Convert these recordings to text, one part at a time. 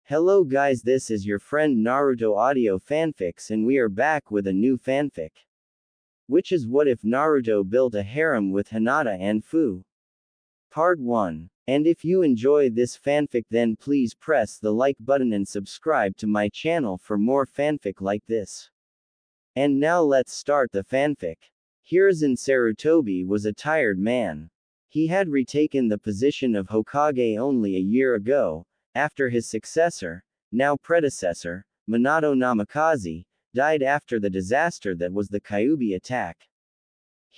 Hello guys, this is your friend Naruto Audio Fanfics and we are back with a new fanfic. Which is what if Naruto built a harem with Hinata and Fu? Part 1. And if you enjoy this fanfic then please press the like button and subscribe to my channel for more fanfic like this. And now let's start the fanfic. Hiruzen Sarutobi was a tired man. He had retaken the position of Hokage only a year ago, after his successor, now predecessor, Minato Namikaze, died after the disaster that was the Kyuubi attack.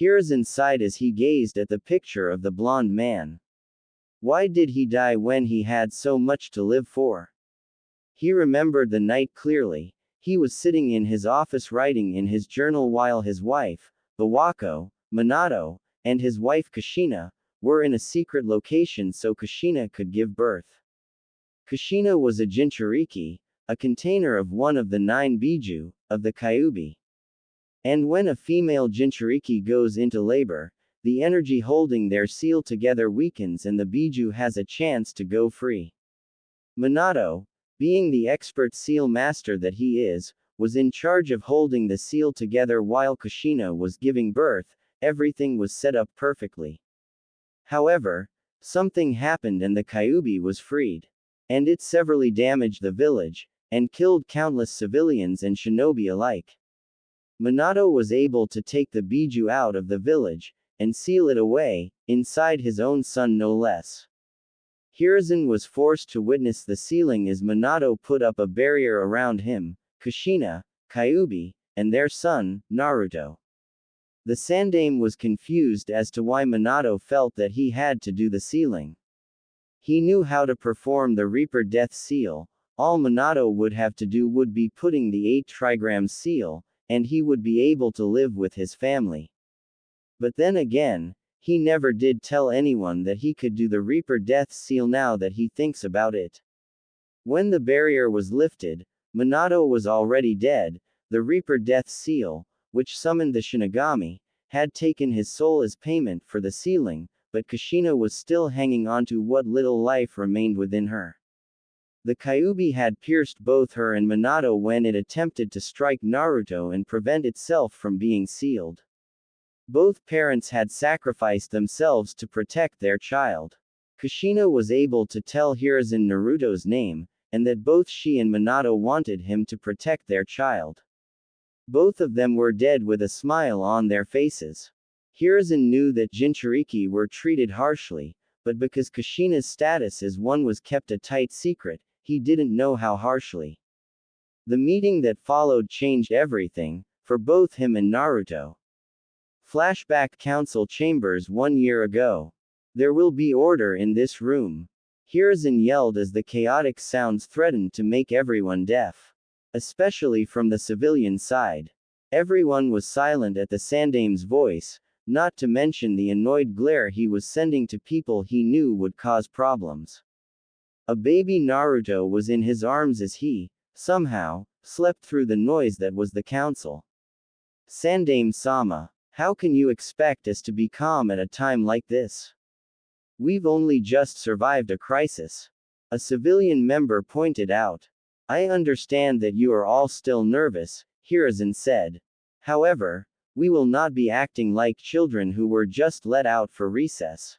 Hiruzen sighed as he gazed at the picture of the blonde man. Why did he die when he had so much to live for? He remembered the night clearly. He was sitting in his office writing in his journal while his wife, Bawako, Minato, and his wife Kushina, were in a secret location so Kushina could give birth. Kushina was a Jinchuriki, a container of one of the 9 Biju, of the Kyuubi. And when a female Jinchuriki goes into labor, the energy holding their seal together weakens and the Biju has a chance to go free. Minato, being the expert seal master that he is, was in charge of holding the seal together while Kushina was giving birth. Everything was set up perfectly. However, something happened and the Kyuubi was freed. And it severely damaged the village, and killed countless civilians and shinobi alike. Minato was able to take the Biju out of the village, and seal it away, inside his own son no less. Hiruzen was forced to witness the sealing as Minato put up a barrier around him, Kushina, Kyuubi, and their son, Naruto. The Sandaime was confused as to why Minato felt that he had to do the sealing. He knew how to perform the Reaper Death Seal. All Minato would have to do would be putting the 8 trigrams seal, and he would be able to live with his family. But then again, he never did tell anyone that he could do the Reaper Death Seal now that he thinks about it. When the barrier was lifted, Minato was already dead. The Reaper Death Seal, which summoned the Shinigami, had taken his soul as payment for the sealing, but Kushina was still hanging on to what little life remained within her. The Kyuubi had pierced both her and Minato when it attempted to strike Naruto and prevent itself from being sealed. Both parents had sacrificed themselves to protect their child. Kushina was able to tell Hiruzen Naruto's name, and that both she and Minato wanted him to protect their child. Both of them were dead with a smile on their faces. Hiruzen knew that Jinchuriki were treated harshly, but because Kushina's status as one was kept a tight secret, he didn't know how harshly. The meeting that followed changed everything, for both him and Naruto. Flashback Council Chambers 1 year ago. There will be order in this room. Hiruzen yelled as the chaotic sounds threatened to make everyone deaf. Especially from the civilian side. Everyone was silent at the Sandaime's voice, not to mention the annoyed glare he was sending to people he knew would cause problems. A baby Naruto was in his arms as he, somehow, slept through the noise that was the council. Sandaime-sama, how can you expect us to be calm at a time like this? We've only just survived a crisis. A civilian member pointed out. I understand that you are all still nervous, Hiruzen said. However, we will not be acting like children who were just let out for recess.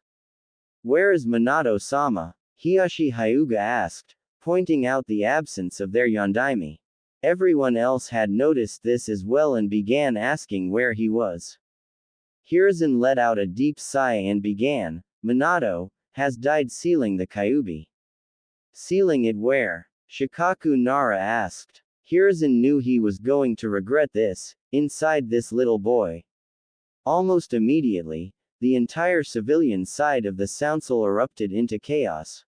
Where is Minato-sama? Hiyashi Hyuga asked, pointing out the absence of their Yondaime. Everyone else had noticed this as well and began asking where he was. Hiruzen let out a deep sigh and began, Minato has died sealing the Kyuubi. Sealing it where? Shikaku Nara asked. Hiruzen knew he was going to regret this, inside this little boy. Almost immediately, the entire civilian side of the council erupted into chaos.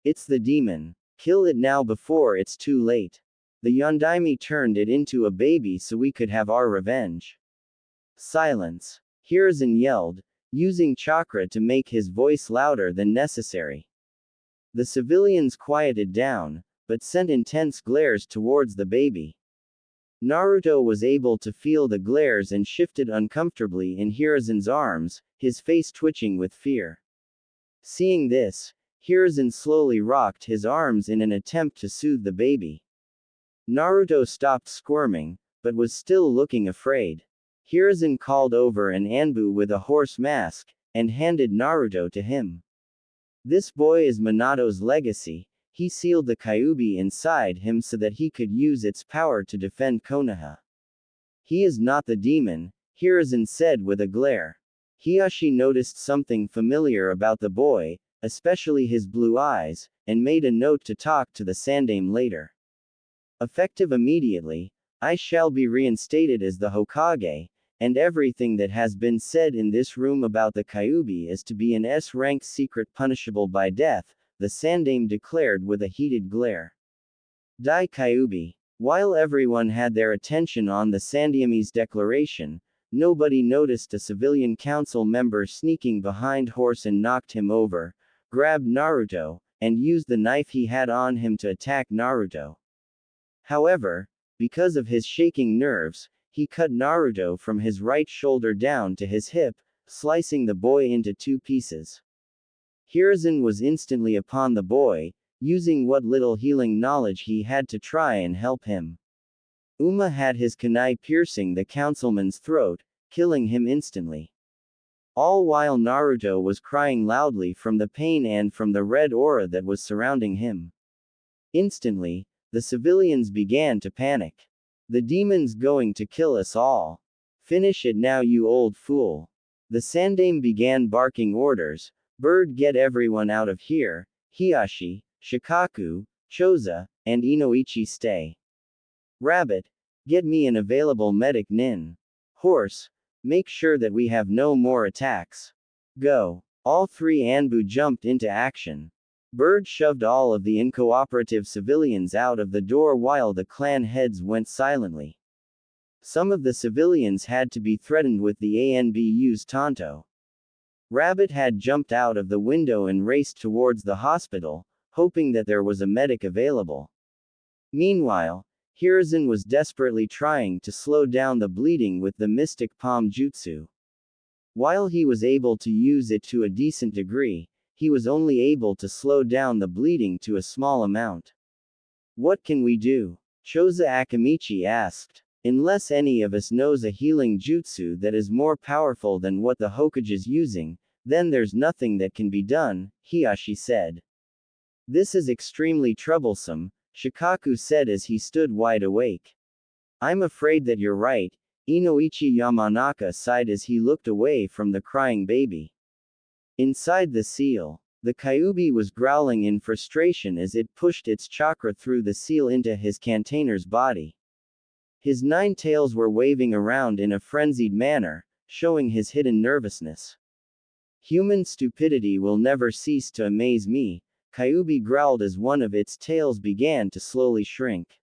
It's the demon. Kill it now before it's too late. The Yondaime turned it into a baby so we could have our revenge. Silence. Hiruzen yelled, using chakra to make his voice louder than necessary. The civilians quieted down, but sent intense glares towards the baby. Naruto was able to feel the glares and shifted uncomfortably in Hiruzen's arms, his face twitching with fear. Seeing this, Hiruzen slowly rocked his arms in an attempt to soothe the baby. Naruto stopped squirming, but was still looking afraid. Hiruzen called over an Anbu with a horse mask, and handed Naruto to him. This boy is Minato's legacy. He sealed the Kyuubi inside him so that he could use its power to defend Konoha. He is not the demon, Hiruzen said with a glare. Hiashi noticed something familiar about the boy, especially his blue eyes, and made a note to talk to the Sandaime later. Effective immediately, I shall be reinstated as the Hokage, and everything that has been said in this room about the Kyuubi is to be an S-rank secret punishable by death, the Sandaime declared with a heated glare. Dai Kyuubi. While everyone had their attention on the Sandaime's declaration, nobody noticed a civilian council member sneaking behind Horse and knocked him over, grabbed Naruto, and used the knife he had on him to attack Naruto. However, because of his shaking nerves, he cut Naruto from his right shoulder down to his hip, slicing the boy into 2 pieces. Hiruzen was instantly upon the boy, using what little healing knowledge he had to try and help him. Uma had his kunai piercing the councilman's throat, killing him instantly. All while Naruto was crying loudly from the pain and from the red aura that was surrounding him. Instantly, the civilians began to panic. The demon's going to kill us all. Finish it now, you old fool. The Sandaime began barking orders. Bird, get everyone out of here. Hiashi, Shikaku, Choza, and Inoichi stay. Rabbit, get me an available medic nin. Horse, make sure that we have no more attacks. Go. All 3 Anbu jumped into action. Bird shoved all of the uncooperative civilians out of the door while the clan heads went silently. Some of the civilians had to be threatened with the ANBU's Tonto. Rabbit had jumped out of the window and raced towards the hospital, hoping that there was a medic available. Meanwhile, Hiruzen was desperately trying to slow down the bleeding with the Mystic Palm Jutsu. While he was able to use it to a decent degree, he was only able to slow down the bleeding to a small amount. What can we do? Choza Akamichi asked. Unless any of us knows a healing jutsu that is more powerful than what the Hokage is using, then there's nothing that can be done, Hiashi said. This is extremely troublesome, Shikaku said as he stood wide awake. I'm afraid that you're right, Inoichi Yamanaka sighed as he looked away from the crying baby. Inside the seal, the Kyuubi was growling in frustration as it pushed its chakra through the seal into his container's body. His 9 tails were waving around in a frenzied manner, showing his hidden nervousness. Human stupidity will never cease to amaze me, Kyuubi growled as one of its tails began to slowly shrink.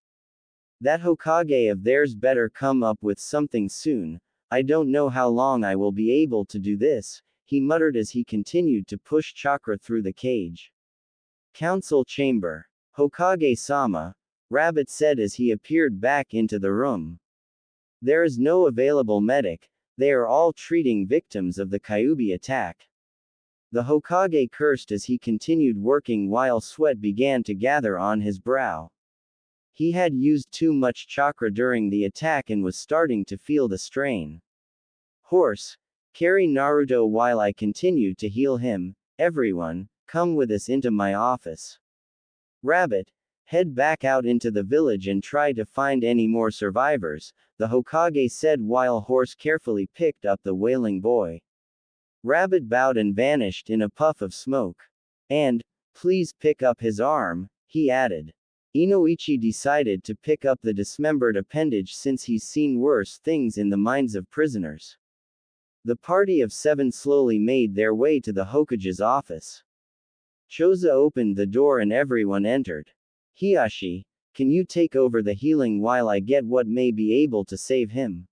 That Hokage of theirs better come up with something soon. I don't know how long I will be able to do this, he muttered as he continued to push chakra through the cage. Council chamber. Hokage-sama, Rabbit said as he appeared back into the room. There is no available medic, they are all treating victims of the Kyuubi attack. The Hokage cursed as he continued working while sweat began to gather on his brow. He had used too much chakra during the attack and was starting to feel the strain. Horse, carry Naruto while I continue to heal him. Everyone, come with us into my office. Rabbit, head back out into the village and try to find any more survivors, the Hokage said while Horse carefully picked up the wailing boy. Rabbit bowed and vanished in a puff of smoke. And, please pick up his arm, he added. Inoichi decided to pick up the dismembered appendage since he's seen worse things in the minds of prisoners. The party of 7 slowly made their way to the Hokage's office. Choza opened the door and everyone entered. Hiashi, can you take over the healing while I get what may be able to save him?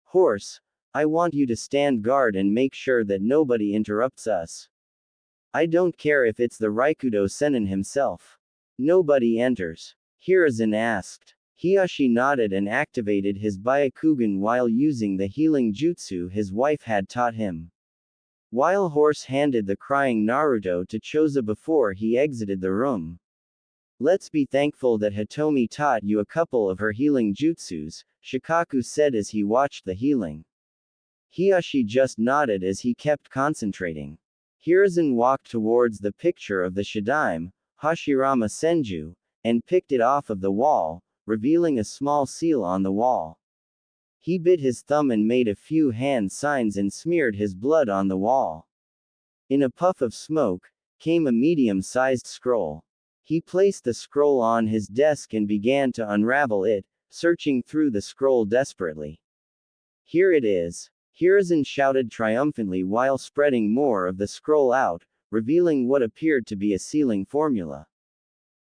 Horse, I want you to stand guard and make sure that nobody interrupts us. I don't care if it's the Raikudo Sennin himself. Nobody enters. Hiruzen asked. Hiashi nodded and activated his Byakugan while using the healing jutsu his wife had taught him. While Horse handed the crying Naruto to Choza before he exited the room. Let's be thankful that Hitomi taught you a couple of her healing jutsus, Shikaku said as he watched the healing. Hiashi just nodded as he kept concentrating. Hiruzen walked towards the picture of the Shadaime, Hashirama Senju, and picked it off of the wall, revealing a small seal on the wall. He bit his thumb and made a few hand signs and smeared his blood on the wall. In a puff of smoke, came a medium-sized scroll. He placed the scroll on his desk and began to unravel it, searching through the scroll desperately. Here it is. Hiruzen shouted triumphantly while spreading more of the scroll out, revealing what appeared to be a sealing formula.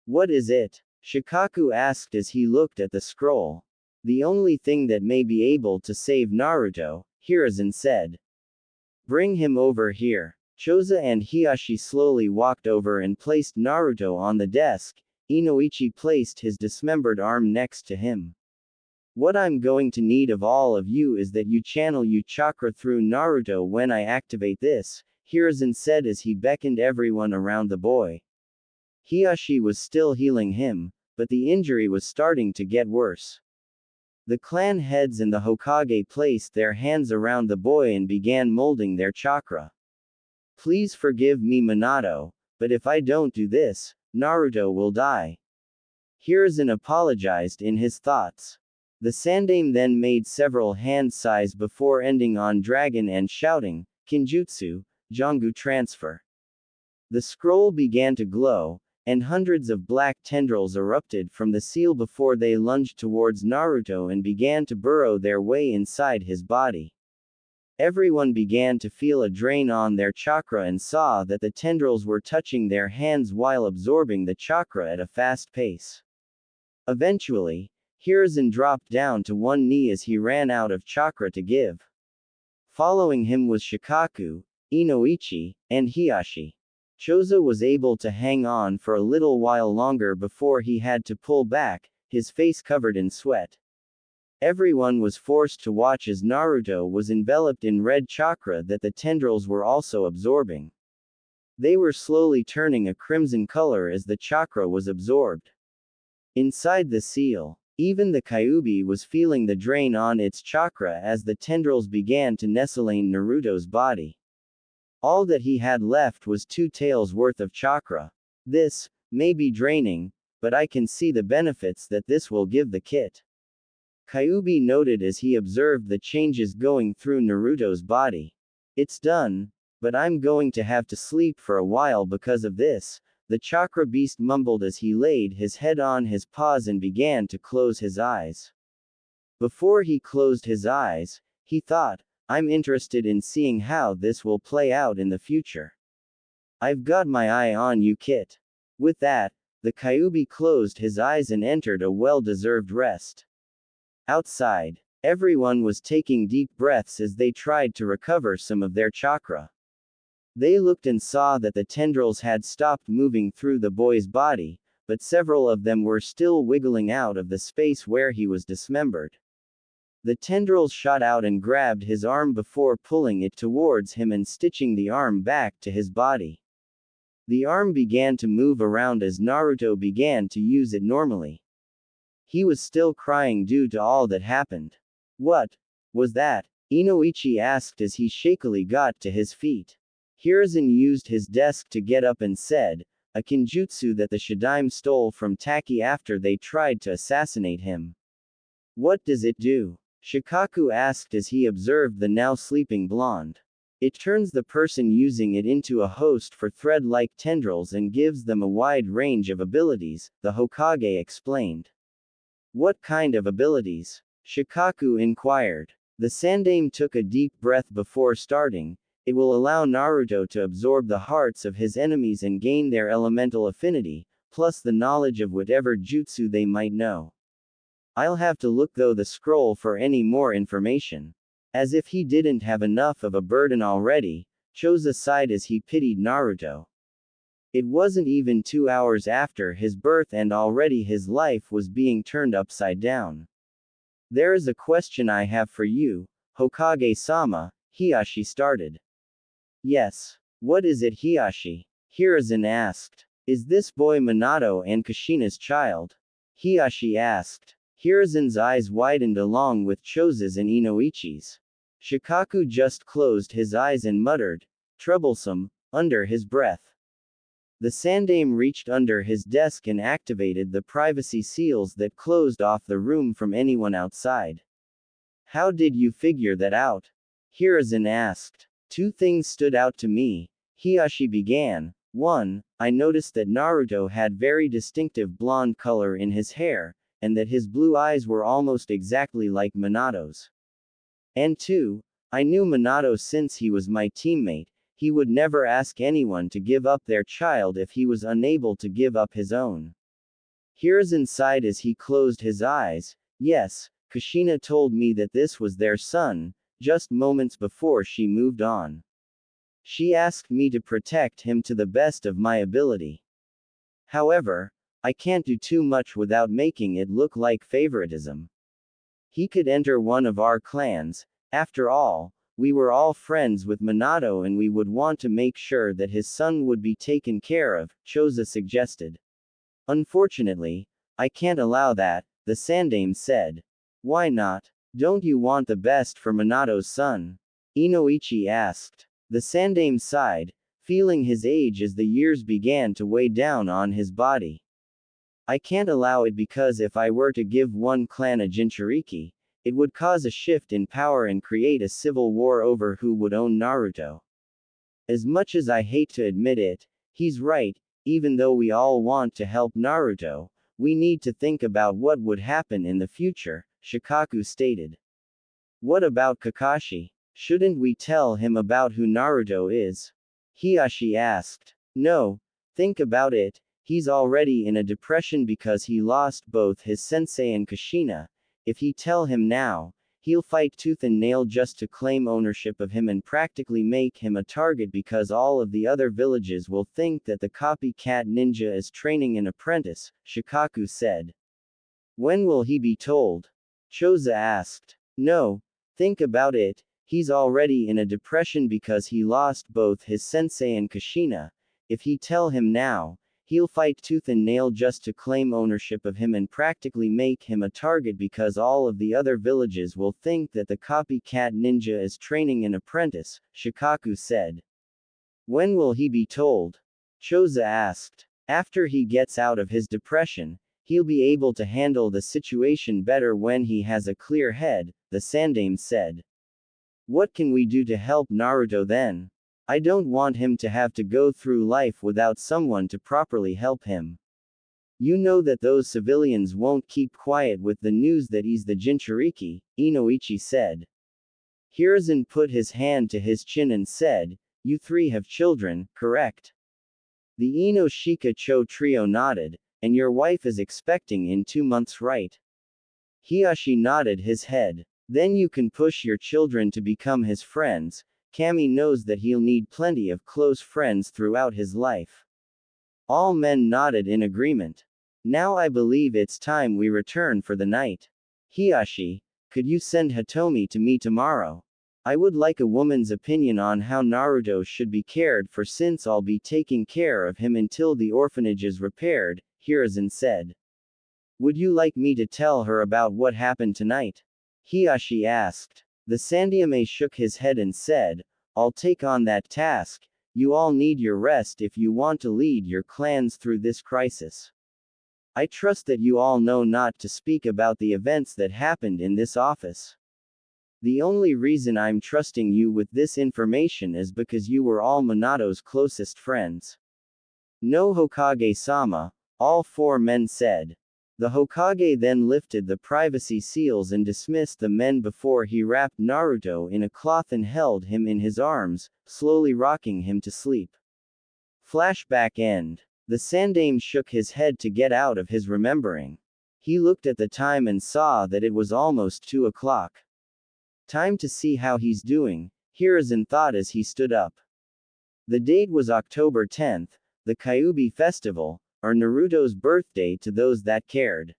What is it? Shikaku asked as he looked at the scroll. The only thing that may be able to save Naruto, Hiruzen said. Bring him over here. Choza and Hiashi slowly walked over and placed Naruto on the desk. Inoichi placed his dismembered arm next to him. What I'm going to need of all of you is that you channel your chakra through Naruto when I activate this, Hiruzen said as he beckoned everyone around the boy. Hiashi was still healing him, but the injury was starting to get worse. The clan heads and the Hokage placed their hands around the boy and began molding their chakra. Please forgive me, Minato, but if I don't do this, Naruto will die. Hiruzen apologized in his thoughts. The Sandaime then made several hand sighs before ending on dragon and shouting, Kinjutsu, Jongu transfer. The scroll began to glow, and hundreds of black tendrils erupted from the seal before they lunged towards Naruto and began to burrow their way inside his body. Everyone began to feel a drain on their chakra and saw that the tendrils were touching their hands while absorbing the chakra at a fast pace. Eventually, Hiruzen dropped down to one knee as he ran out of chakra to give. Following him was Shikaku, Inoichi, and Hiashi. Choza was able to hang on for a little while longer before he had to pull back, his face covered in sweat. Everyone was forced to watch as Naruto was enveloped in red chakra that the tendrils were also absorbing. They were slowly turning a crimson color as the chakra was absorbed. Inside the seal, even the Kyuubi was feeling the drain on its chakra as the tendrils began to nestle in Naruto's body. All that he had left was 2 taels worth of chakra. This may be draining, but I can see the benefits that this will give the kit. Kyuubi noted as he observed the changes going through Naruto's body. It's done, but I'm going to have to sleep for a while because of this, the chakra beast mumbled as he laid his head on his paws and began to close his eyes. Before he closed his eyes, he thought, I'm interested in seeing how this will play out in the future. I've got my eye on you, Kit. With that, the Kyuubi closed his eyes and entered a well-deserved rest. Outside, everyone was taking deep breaths as they tried to recover some of their chakra. They looked and saw that the tendrils had stopped moving through the boy's body, but several of them were still wiggling out of the space where he was dismembered. The tendrils shot out and grabbed his arm before pulling it towards him and stitching the arm back to his body. The arm began to move around as Naruto began to use it normally. He was still crying due to all that happened. What was that? Inoichi asked as he shakily got to his feet. Hiruzen used his desk to get up and said, a kinjutsu that the Shadaime stole from Taki after they tried to assassinate him. What does it do? Shikaku asked as he observed the now sleeping blonde. It turns the person using it into a host for thread-like tendrils and gives them a wide range of abilities, the Hokage explained. What kind of abilities? Shikaku inquired. The Sandaime took a deep breath before starting. It will allow Naruto to absorb the hearts of his enemies and gain their elemental affinity, plus the knowledge of whatever jutsu they might know. I'll have to look through the scroll for any more information. As if he didn't have enough of a burden already, Choza sighed as he pitied Naruto. It wasn't even 2 hours after his birth and already his life was being turned upside down. There is a question I have for you, Hokage-sama, Hiashi started. Yes. What is it, Hiashi? Hiruzen asked. Is this boy Minato and Kushina's child? Hiashi asked. Hiruzen's eyes widened along with Chose's and Inoichi's. Shikaku just closed his eyes and muttered, "Troublesome," under his breath. The Sandaime reached under his desk and activated the privacy seals that closed off the room from anyone outside. How did you figure that out? Hiruzen asked. Two things stood out to me. Hiashi began. 1. I noticed that Naruto had very distinctive blonde color in his hair, and that his blue eyes were almost exactly like Minato's. And 2. I knew Minato since he was my teammate. He would never ask anyone to give up their child if he was unable to give up his own. Hiruzen sighed as he closed his eyes. Yes, Kushina told me that this was their son, just moments before she moved on. She asked me to protect him to the best of my ability. However, I can't do too much without making it look like favoritism. He could enter one of our clans. After all, we were all friends with Minato and we would want to make sure that his son would be taken care of, Choza suggested. Unfortunately, I can't allow that, the Sandaime said. Why not? Don't you want the best for Minato's son? Inoichi asked. The Sandaime sighed, feeling his age as the years began to weigh down on his body. I can't allow it because if I were to give one clan a Jinchuriki, it would cause a shift in power and create a civil war over who would own Naruto. As much as I hate to admit it, he's right, even though we all want to help Naruto, we need to think about what would happen in the future, Shikaku stated. What about Kakashi? Shouldn't we tell him about who Naruto is? Hiashi asked. No, think about it, he's already in a depression because he lost both his sensei and Kushina. If he tell him now, he'll fight tooth and nail just to claim ownership of him and practically make him a target because all of the other villages will think that the copycat ninja is training an apprentice, Shikaku said. When will he be told? Choza asked. No, think about it, he's already in a depression because he lost both his sensei and Kushina. If he tell him now, he'll fight tooth and nail just to claim ownership of him and practically make him a target because all of the other villages will think that the copycat ninja is training an apprentice, Shikaku said. When will he be told? Choza asked. After he gets out of his depression, he'll be able to handle the situation better when he has a clear head, the Sandaime said. What can we do to help Naruto then? I don't want him to have to go through life without someone to properly help him. You know that those civilians won't keep quiet with the news that he's the Jinchuriki, Inoichi said. Hiruzen put his hand to his chin and said, You three have children, correct? The Inoshika Cho trio nodded, and your wife is expecting in 2 months, right? Hiashi nodded his head. Then you can push your children to become his friends. Kami knows that he'll need plenty of close friends throughout his life. All men nodded in agreement. Now I believe it's time we return for the night. Hiashi, could you send Hitomi to me tomorrow? I would like a woman's opinion on how Naruto should be cared for since I'll be taking care of him until the orphanage is repaired, Hiruzen said. Would you like me to tell her about what happened tonight? Hiashi asked. The Sandaime shook his head and said, I'll take on that task. You all need your rest if you want to lead your clans through this crisis. I trust that you all know not to speak about the events that happened in this office. The only reason I'm trusting you with this information is because you were all Minato's closest friends. No, Hokage-sama, all 4 men said. The Hokage then lifted the privacy seals and dismissed the men before he wrapped Naruto in a cloth and held him in his arms, slowly rocking him to sleep. Flashback end. The Sandaime shook his head to get out of his remembering. He looked at the time and saw that it was almost 2 o'clock. Time to see how he's doing, Hiruzen thought as he stood up. The date was October 10th, the Kyuubi festival, or Naruto's birthday to those that cared.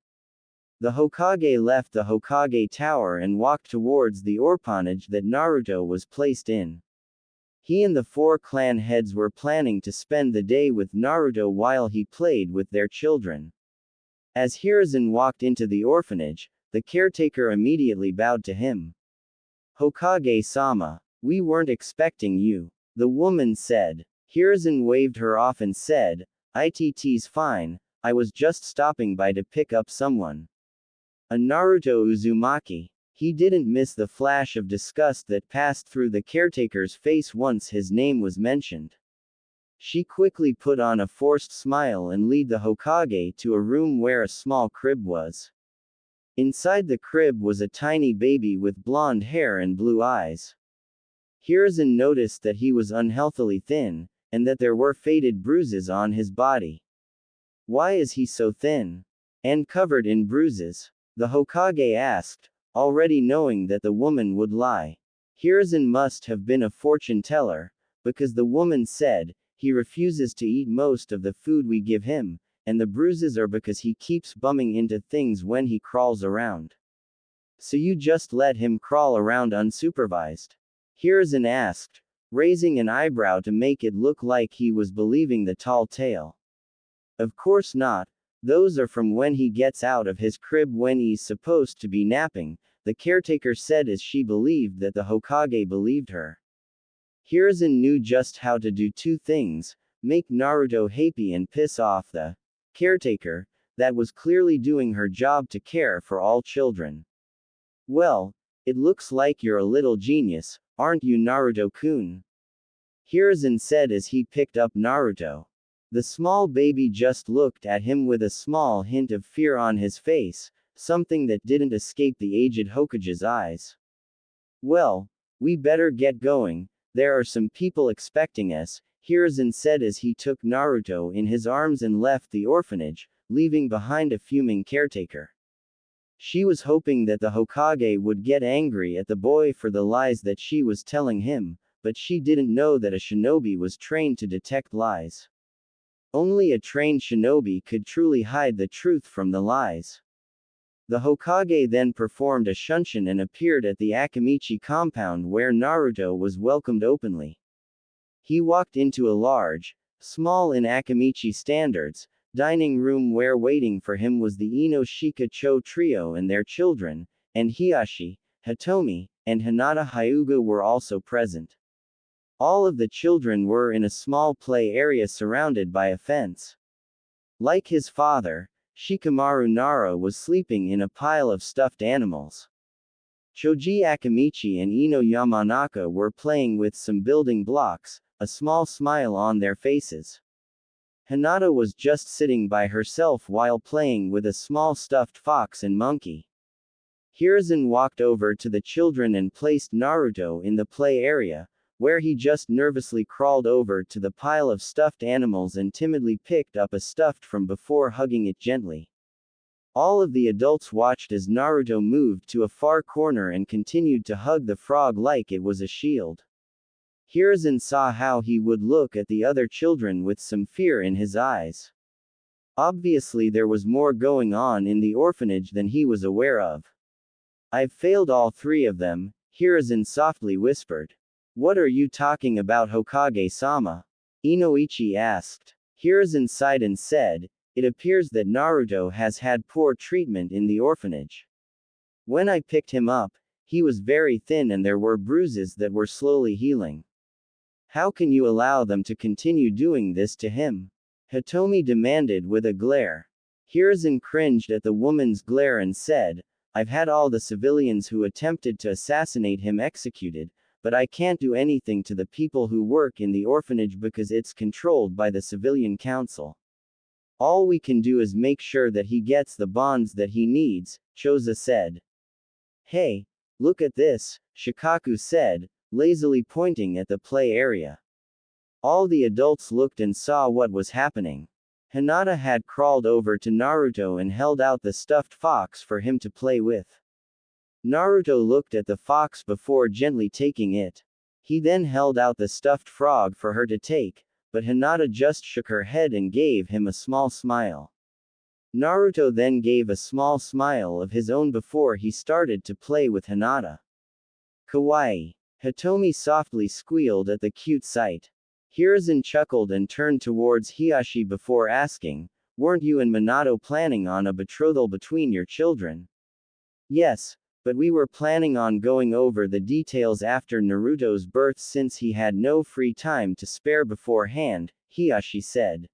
The Hokage left the Hokage Tower and walked towards the orphanage that Naruto was placed in. He and the 4 clan heads were planning to spend the day with Naruto while he played with their children. As Hiruzen walked into the orphanage, the caretaker immediately bowed to him. "Hokage-sama, we weren't expecting you," the woman said. Hiruzen waved her off and said, "It's fine, I was just stopping by to pick up someone." A Naruto Uzumaki. He didn't miss the flash of disgust that passed through the caretaker's face once his name was mentioned. She quickly put on a forced smile and led the Hokage to a room where a small crib was. Inside the crib was a tiny baby with blonde hair and blue eyes. Hiruzen noticed that he was unhealthily thin, and that there were faded bruises on his body. "Why is he so thin? And covered in bruises?" the Hokage asked, already knowing that the woman would lie. Hiruzen must have been a fortune teller, because the woman said, "He refuses to eat most of the food we give him, and the bruises are because he keeps bumping into things when he crawls around." "So you just let him crawl around unsupervised?" Hiruzen asked, raising an eyebrow to make it look like he was believing the tall tale. "Of course not. Those are from when he gets out of his crib when he's supposed to be napping," the caretaker said as she believed that the Hokage believed her. Hiruzen knew just how to do 2 things, make Naruto happy and piss off the caretaker, that was clearly doing her job to care for all children. "Well, it looks like you're a little genius, aren't you, Naruto-kun?" Hiruzen said as he picked up Naruto. The small baby just looked at him with a small hint of fear on his face, something that didn't escape the aged Hokage's eyes. "Well, we better get going, there are some people expecting us," Hiruzen said as he took Naruto in his arms and left the orphanage, leaving behind a fuming caretaker. She was hoping that the Hokage would get angry at the boy for the lies that she was telling him, but she didn't know that a shinobi was trained to detect lies. Only a trained shinobi could truly hide the truth from the lies. The Hokage then performed a shunshin and appeared at the Akamichi compound where Naruto was welcomed openly. He walked into a large, small in Akamichi standards, dining room where waiting for him was the Ino-Shika Cho trio and their children, and Hiashi, Hitomi, and Hinata Hyuga were also present. All of the children were in a small play area surrounded by a fence. Like his father, Shikamaru Nara was sleeping in a pile of stuffed animals. Choji Akamichi and Ino Yamanaka were playing with some building blocks, a small smile on their faces. Hinata was just sitting by herself while playing with a small stuffed fox and monkey. Hiruzen walked over to the children and placed Naruto in the play area, where he just nervously crawled over to the pile of stuffed animals and timidly picked up a stuffed from before hugging it gently. All of the adults watched as Naruto moved to a far corner and continued to hug the frog like it was a shield. Hiruzen saw how he would look at the other children with some fear in his eyes. Obviously there was more going on in the orphanage than he was aware of. "I've failed all 3 of them," Hiruzen softly whispered. "What are you talking about, Hokage-sama?" Inoichi asked. Hiruzen sighed and said, "It appears that Naruto has had poor treatment in the orphanage. When I picked him up, he was very thin and there were bruises that were slowly healing. How can you allow them to continue doing this to him?" Hitomi demanded with a glare. Hiruzen cringed at the woman's glare and said, "I've had all the civilians who attempted to assassinate him executed, but I can't do anything to the people who work in the orphanage because it's controlled by the civilian council. All we can do is make sure that he gets the bonds that he needs," Choza said. "Hey, look at this," Shikaku said, lazily pointing at the play area. All the adults looked and saw what was happening. Hinata had crawled over to Naruto and held out the stuffed fox for him to play with. Naruto looked at the fox before gently taking it. He then held out the stuffed frog for her to take, but Hinata just shook her head and gave him a small smile. Naruto then gave a small smile of his own before he started to play with Hinata. "Kawaii." Hitomi softly squealed at the cute sight. Hiruzen chuckled and turned towards Hiashi before asking, "Weren't you and Minato planning on a betrothal between your children?" "Yes, but we were planning on going over the details after Naruto's birth since he had no free time to spare beforehand," Hiashi said.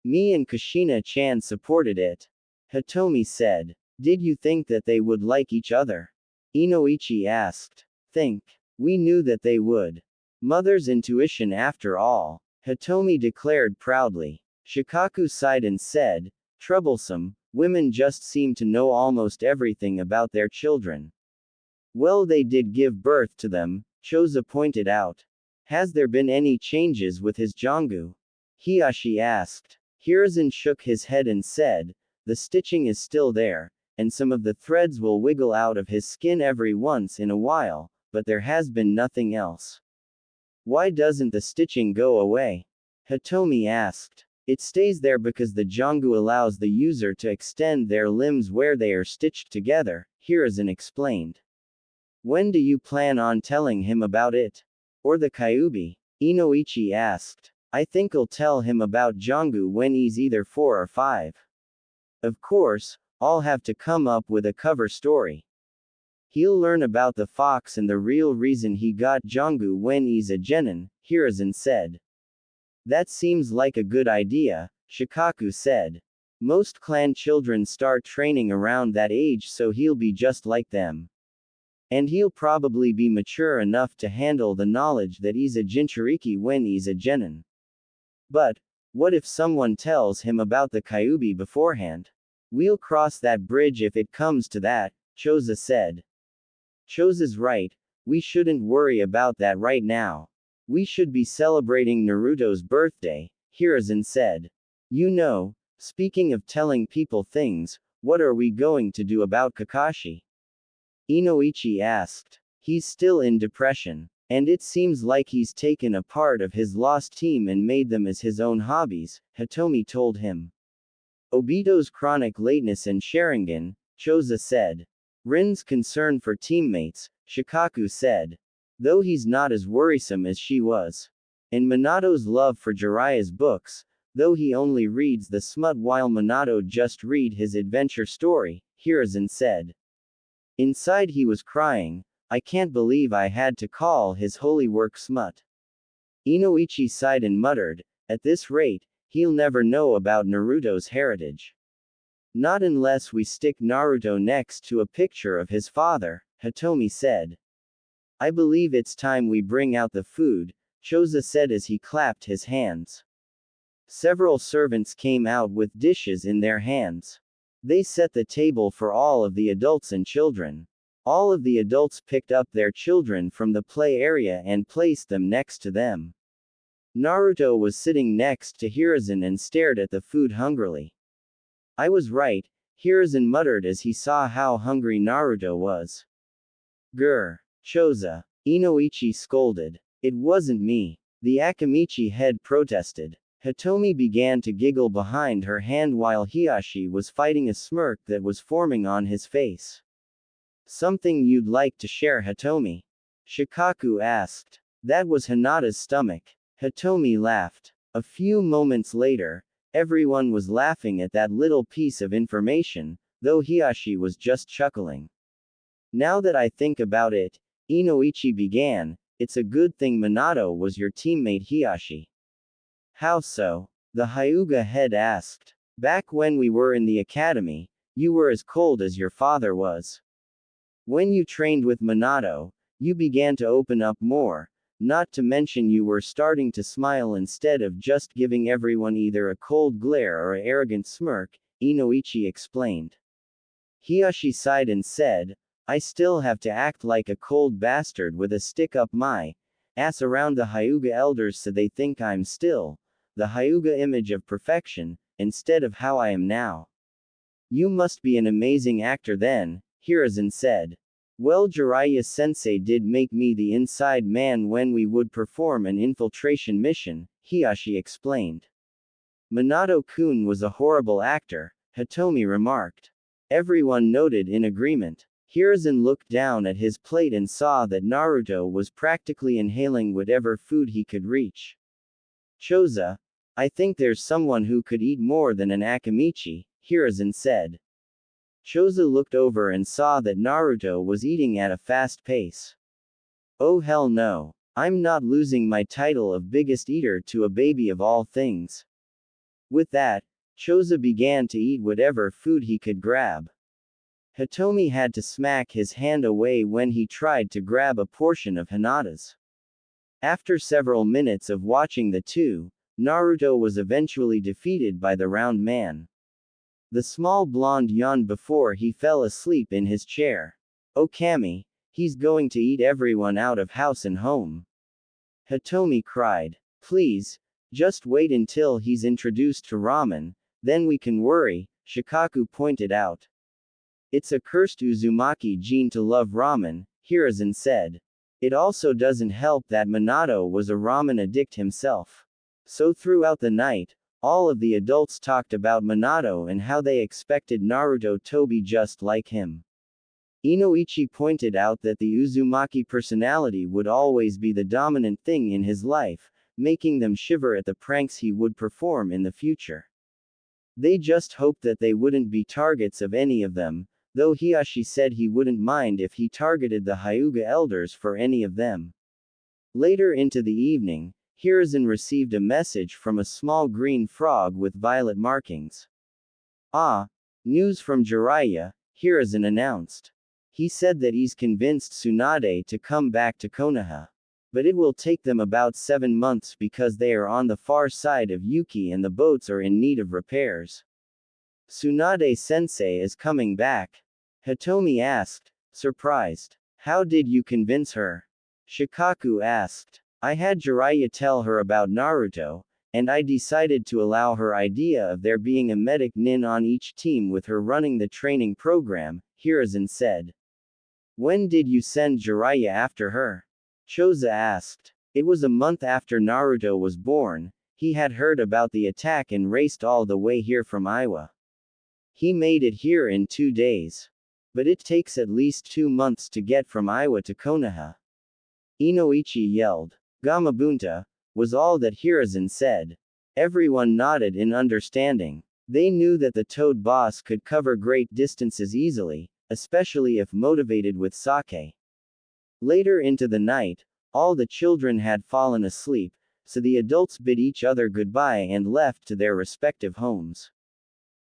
"Me and Kushina-chan supported it," Hitomi said. "Did you think that they would like each other?" Inoichi asked. "Think. We knew that they would. Mother's intuition after all," Hitomi declared proudly. Shikaku sighed and said, "Troublesome, women just seem to know almost everything about their children." "Well, they did give birth to them," Choza pointed out. "Has there been any changes with his Jongu?" Hiashi asked. Hiruzen shook his head and said, "The stitching is still there, and some of the threads will wiggle out of his skin every once in a while, but there has been nothing else." "Why doesn't the stitching go away?" Hitomi asked. "It stays there because the Jongu allows the user to extend their limbs where they are stitched together," Hiruzen explained. "When do you plan on telling him about it? Or the Kyuubi?" Inoichi asked. "I think I'll tell him about Jongu when he's either 4 or 5. Of course, I'll have to come up with a cover story. He'll learn about the fox and the real reason he got Jongu when he's a genin," Hiruzen said. "That seems like a good idea," Shikaku said. "Most clan children start training around that age, so he'll be just like them. And he'll probably be mature enough to handle the knowledge that he's a Jinchuriki when he's a genin. But, what if someone tells him about the Kyuubi beforehand? We'll cross that bridge if it comes to that," Choza said. "Choza's right, we shouldn't worry about that right now. We should be celebrating Naruto's birthday," Hiruzen said. "You know, speaking of telling people things, what are we going to do about Kakashi?" Inoichi asked. "He's still in depression. And it seems like he's taken a part of his lost team and made them as his own hobbies," Hitomi told him. "Obito's chronic lateness and Sharingan," Choza said. "Rin's concern for teammates," Shikaku said. "Though he's not as worrisome as she was. And Minato's love for Jiraiya's books, though he only reads the smut while Minato just read his adventure story," Hiruzen said. Inside he was crying. "I can't believe I had to call his holy work smut." Inoichi sighed and muttered, "At this rate, he'll never know about Naruto's heritage." "Not unless we stick Naruto next to a picture of his father," Hitomi said. "I believe it's time we bring out the food," Choza said as he clapped his hands. Several servants came out with dishes in their hands. They set the table for all of the adults and children. All of the adults picked up their children from the play area and placed them next to them. Naruto was sitting next to Hiruzen and stared at the food hungrily. "I was right," Hiruzen muttered as he saw how hungry Naruto was. "Grr. Choza," Inoichi scolded. "It wasn't me." The Akamichi head protested. Hitomi began to giggle behind her hand while Hiashi was fighting a smirk that was forming on his face. "Something you'd like to share, Hitomi?" Shikaku asked. That was Hinata's stomach. Hitomi laughed. A few moments later, everyone was laughing at that little piece of information, though Hiashi was just chuckling. "Now that I think about it," Inoichi began, "it's a good thing Minato was your teammate Hiashi." "How so?" the Hyuga head asked. "Back when we were in the academy, you were as cold as your father was. When you trained with Minato, you began to open up more, not to mention you were starting to smile instead of just giving everyone either a cold glare or an arrogant smirk," Inoichi explained. Hiashi sighed and said, "I still have to act like a cold bastard with a stick up my ass around the Hyuga elders so they think I'm still the Hyuga image of perfection, instead of how I am now." "You must be an amazing actor then," Hiruzen said. "Well, Jiraiya-sensei did make me the inside man when we would perform an infiltration mission," Hiashi explained. "Minato-kun was a horrible actor," Hitomi remarked. Everyone nodded in agreement. Hiruzen looked down at his plate and saw that Naruto was practically inhaling whatever food he could reach. Choza, I think there's someone who could eat more than an Akamichi, Hiruzen said. Choza looked over and saw that Naruto was eating at a fast pace. Oh hell no. I'm not losing my title of biggest eater to a baby of all things. With that, Choza began to eat whatever food he could grab. Hitomi had to smack his hand away when he tried to grab a portion of Hinata's. After several minutes of watching the two, Naruto was eventually defeated by the round man. The small blonde yawned before he fell asleep in his chair. Oh Kami, he's going to eat everyone out of house and home. Hitomi cried. Please, just wait until he's introduced to ramen, then we can worry, Shikaku pointed out. It's a cursed Uzumaki gene to love ramen, Hiruzen said. It also doesn't help that Minato was a ramen addict himself. So throughout the night, all of the adults talked about Minato and how they expected Naruto to be just like him. Inoichi pointed out that the Uzumaki personality would always be the dominant thing in his life, making them shiver at the pranks he would perform in the future. They just hoped that they wouldn't be targets of any of them, though Hiashi said he wouldn't mind if he targeted the Hyuga elders for any of them. Later into the evening, Hiruzen received a message from a small green frog with violet markings. Ah, news from Jiraiya, Hiruzen announced. He said that he's convinced Tsunade to come back to Konoha. But it will take them about 7 months because they are on the far side of Yuki and the boats are in need of repairs. Tsunade-sensei is coming back. Hitomi asked, surprised. How did you convince her? Shikaku asked. I had Jiraiya tell her about Naruto, and I decided to allow her idea of there being a medic nin on each team with her running the training program, Hiruzen said. When did you send Jiraiya after her? Choza asked. It was a month after Naruto was born. He had heard about the attack and raced all the way here from Iwa. He made it here in 2 days. But it takes at least 2 months to get from Iwa to Konoha. Inoichi yelled. Gamabunta, was all that Hiruzen said. Everyone nodded in understanding. They knew that the Toad boss could cover great distances easily, especially if motivated with sake. Later into the night, all the children had fallen asleep, so the adults bid each other goodbye and left to their respective homes.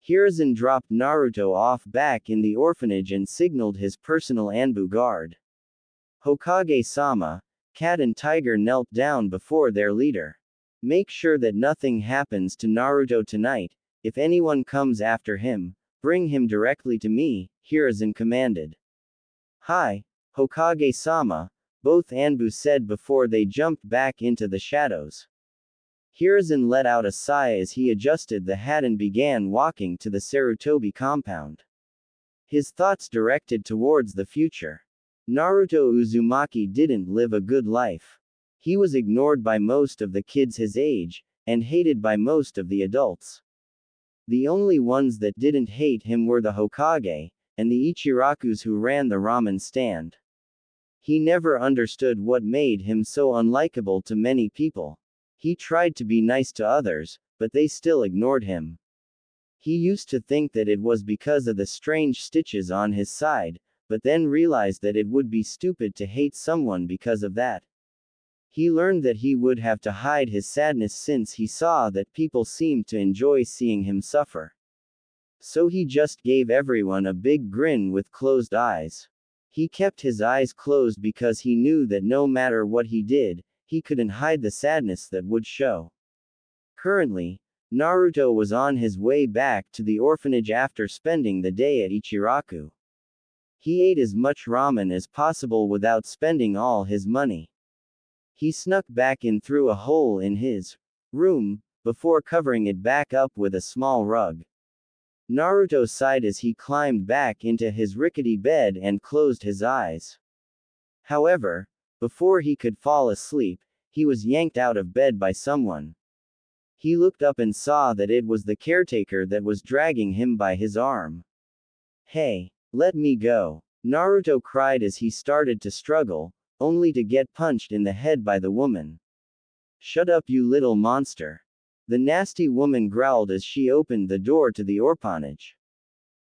Hiruzen dropped Naruto off back in the orphanage and signaled his personal Anbu guard. Hokage-sama, Cat and Tiger knelt down before their leader. Make sure that nothing happens to Naruto tonight. If anyone comes after him, bring him directly to me, Hiruzen commanded. Hi, Hokage-sama, both Anbu said before they jumped back into the shadows. Hiruzen let out a sigh as he adjusted the hat and began walking to the Sarutobi compound. His thoughts directed towards the future. Naruto Uzumaki didn't live a good life. He was ignored by most of the kids his age, and hated by most of the adults. The only ones that didn't hate him were the Hokage, and the Ichirakus who ran the ramen stand. He never understood what made him so unlikable to many people. He tried to be nice to others, but they still ignored him. He used to think that it was because of the strange stitches on his side, but then realized that it would be stupid to hate someone because of that. He learned that he would have to hide his sadness since he saw that people seemed to enjoy seeing him suffer. So he just gave everyone a big grin with closed eyes. He kept his eyes closed because he knew that no matter what he did, he couldn't hide the sadness that would show. Currently, Naruto was on his way back to the orphanage after spending the day at Ichiraku. He ate as much ramen as possible without spending all his money. He snuck back in through a hole in his room, before covering it back up with a small rug. Naruto sighed as he climbed back into his rickety bed and closed his eyes. However, before he could fall asleep, he was yanked out of bed by someone. He looked up and saw that it was the caretaker that was dragging him by his arm. Hey, let me go. Naruto cried as he started to struggle, only to get punched in the head by the woman. Shut up, you little monster. The nasty woman growled as she opened the door to the orphanage.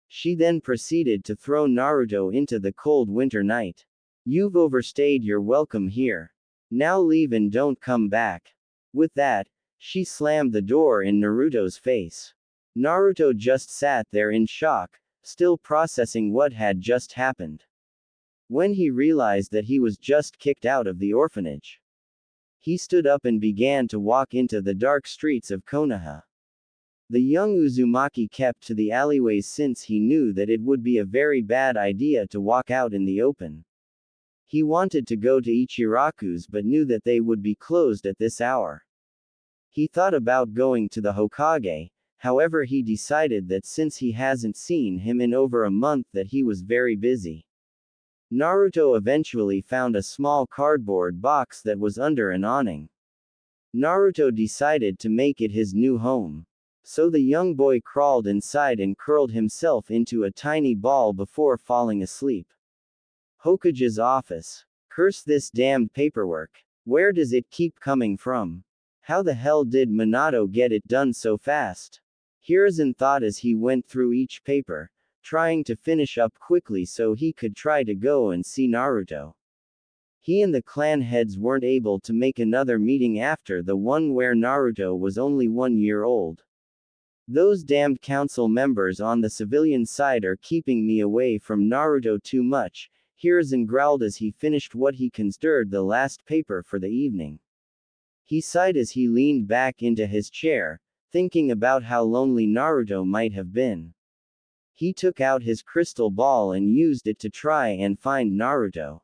She then proceeded to throw Naruto into the cold winter night. You've overstayed your welcome here. Now leave and don't come back. With that, she slammed the door in Naruto's face. Naruto just sat there in shock, still processing what had just happened. When he realized that he was just kicked out of the orphanage, he stood up and began to walk into the dark streets of Konoha. The young Uzumaki kept to the alleyways since he knew that it would be a very bad idea to walk out in the open. He wanted to go to Ichiraku's but knew that they would be closed at this hour. He thought about going to the Hokage, however he decided that since he hasn't seen him in over a month that he was very busy. Naruto eventually found a small cardboard box that was under an awning. Naruto decided to make it his new home. So the young boy crawled inside and curled himself into a tiny ball before falling asleep. Hokage's office. Curse this damned paperwork. Where does it keep coming from? How the hell did Minato get it done so fast? Hiruzen thought as he went through each paper, trying to finish up quickly so he could try to go and see Naruto. He and the clan heads weren't able to make another meeting after the one where Naruto was only 1 year old. Those damned council members on the civilian side are keeping me away from Naruto too much, Hiruzen growled as he finished what he considered the last paper for the evening. He sighed as he leaned back into his chair, thinking about how lonely Naruto might have been. He took out his crystal ball and used it to try and find Naruto.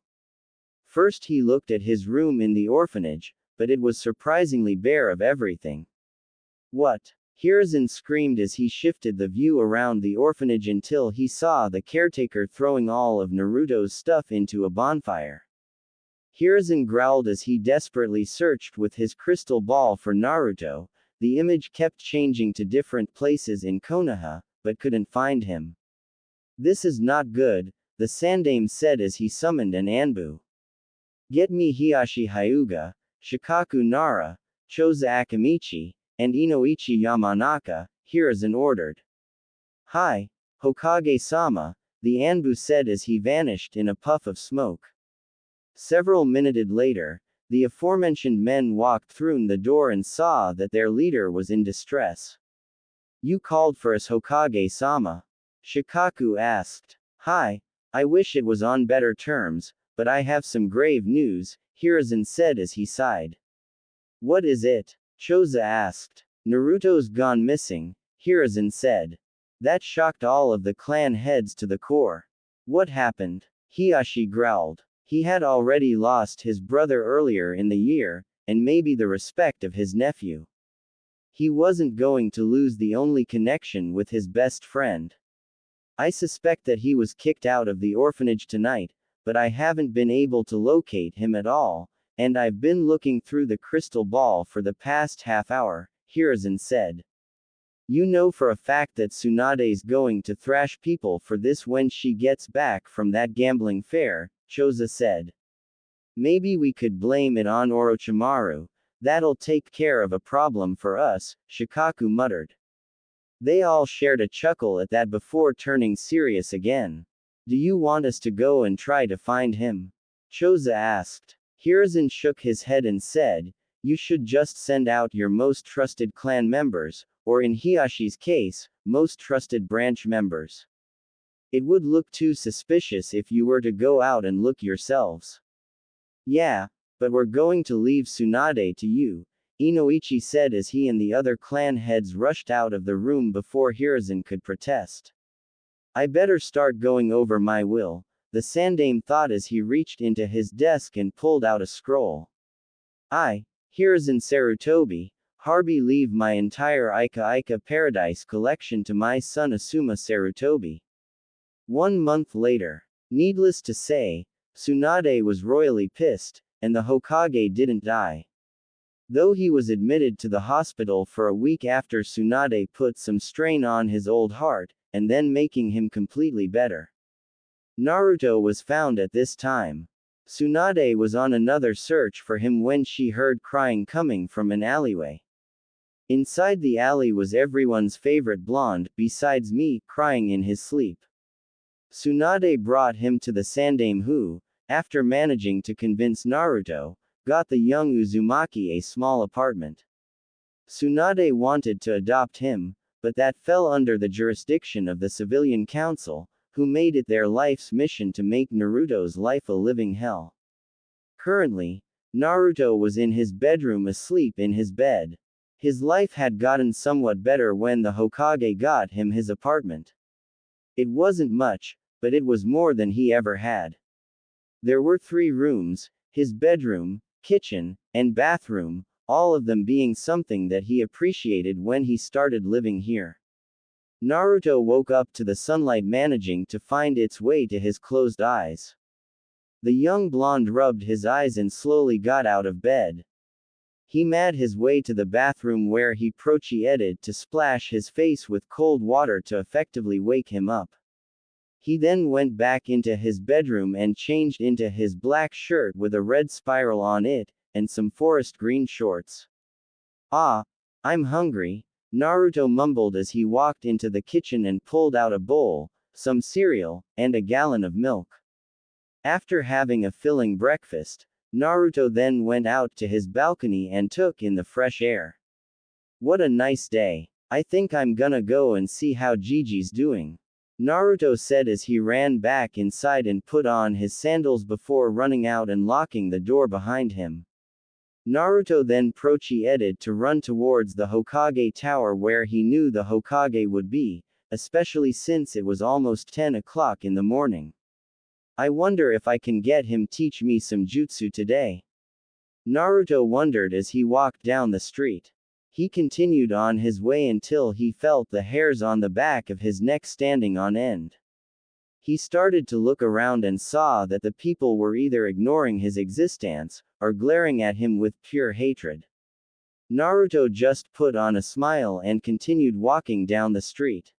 First he looked at his room in the orphanage, but it was surprisingly bare of everything. What? Hiruzen screamed as he shifted the view around the orphanage until he saw the caretaker throwing all of Naruto's stuff into a bonfire. Hiruzen growled as he desperately searched with his crystal ball for Naruto. The image kept changing to different places in Konoha, but couldn't find him. This is not good, the Sandaime said as he summoned an Anbu. Get me Hiashi Hyuga, Shikaku Nara, Choza Akamichi, and Inoichi Yamanaka, Hiruzen ordered. Hi, Hokage-sama, the Anbu said as he vanished in a puff of smoke. Several minutes later, the aforementioned men walked through the door and saw that their leader was in distress. You called for us, Hokage-sama? Shikaku asked. Hi, I wish it was on better terms, but I have some grave news, Hiruzen said as he sighed. What is it? Choza asked. Naruto's gone missing, Hiruzen said. That shocked all of the clan heads to the core. What happened? Hiashi growled. He had already lost his brother earlier in the year, and maybe the respect of his nephew. He wasn't going to lose the only connection with his best friend. I suspect that he was kicked out of the orphanage tonight, but I haven't been able to locate him at all, and I've been looking through the crystal ball for the past half hour, Hiruzen said. You know for a fact that Tsunade's going to thrash people for this when she gets back from that gambling fair, Choza said. Maybe we could blame it on Orochimaru. That'll take care of a problem for us, Shikaku muttered. They all shared a chuckle at that before turning serious again. Do you want us to go and try to find him? Choza asked. Hiruzen shook his head and said, you should just send out your most trusted clan members, or in Hiashi's case, most trusted branch members. It would look too suspicious if you were to go out and look yourselves. Yeah, but we're going to leave Tsunade to you, Inoichi said as he and the other clan heads rushed out of the room before Hiruzen could protest. I better start going over my will, the Sandaime thought as he reached into his desk and pulled out a scroll. I, Hiruzen Sarutobi, Harbi leave my entire Ika Ika Paradise collection to my son Asuma Sarutobi. 1 month later. Needless to say, Tsunade was royally pissed, and the Hokage didn't die. Though he was admitted to the hospital for a week after Tsunade put some strain on his old heart, and then making him completely better. Naruto was found at this time. Tsunade was on another search for him when she heard crying coming from an alleyway. Inside the alley was everyone's favorite blonde, besides me, crying in his sleep. Tsunade brought him to the Sandaime who, after managing to convince Naruto, got the young Uzumaki a small apartment. Tsunade wanted to adopt him, but that fell under the jurisdiction of the Civilian Council, who made it their life's mission to make Naruto's life a living hell. Currently, Naruto was in his bedroom asleep in his bed. His life had gotten somewhat better when the Hokage got him his apartment. It wasn't much, but it was more than he ever had. There were 3 rooms, his bedroom, kitchen, and bathroom, all of them being something that he appreciated when he started living here. Naruto woke up to the sunlight managing to find its way to his closed eyes. The young blonde rubbed his eyes and slowly got out of bed. He made his way to the bathroom where he proceeded to splash his face with cold water to effectively wake him up. He then went back into his bedroom and changed into his black shirt with a red spiral on it, and some forest green shorts. "Ah, I'm hungry," Naruto mumbled as he walked into the kitchen and pulled out a bowl, some cereal, and a gallon of milk. After having a filling breakfast, Naruto then went out to his balcony and took in the fresh air. "What a nice day. I think I'm gonna go and see how Gigi's doing," Naruto said as he ran back inside and put on his sandals before running out and locking the door behind him. Naruto then proceeded to run towards the Hokage Tower where he knew the Hokage would be, especially since it was almost 10 o'clock in the morning. "I wonder if I can get him teach me some jutsu today," Naruto wondered as he walked down the street. He continued on his way until he felt the hairs on the back of his neck standing on end. He started to look around and saw that the people were either ignoring his existence, or glaring at him with pure hatred. Naruto just put on a smile and continued walking down the street.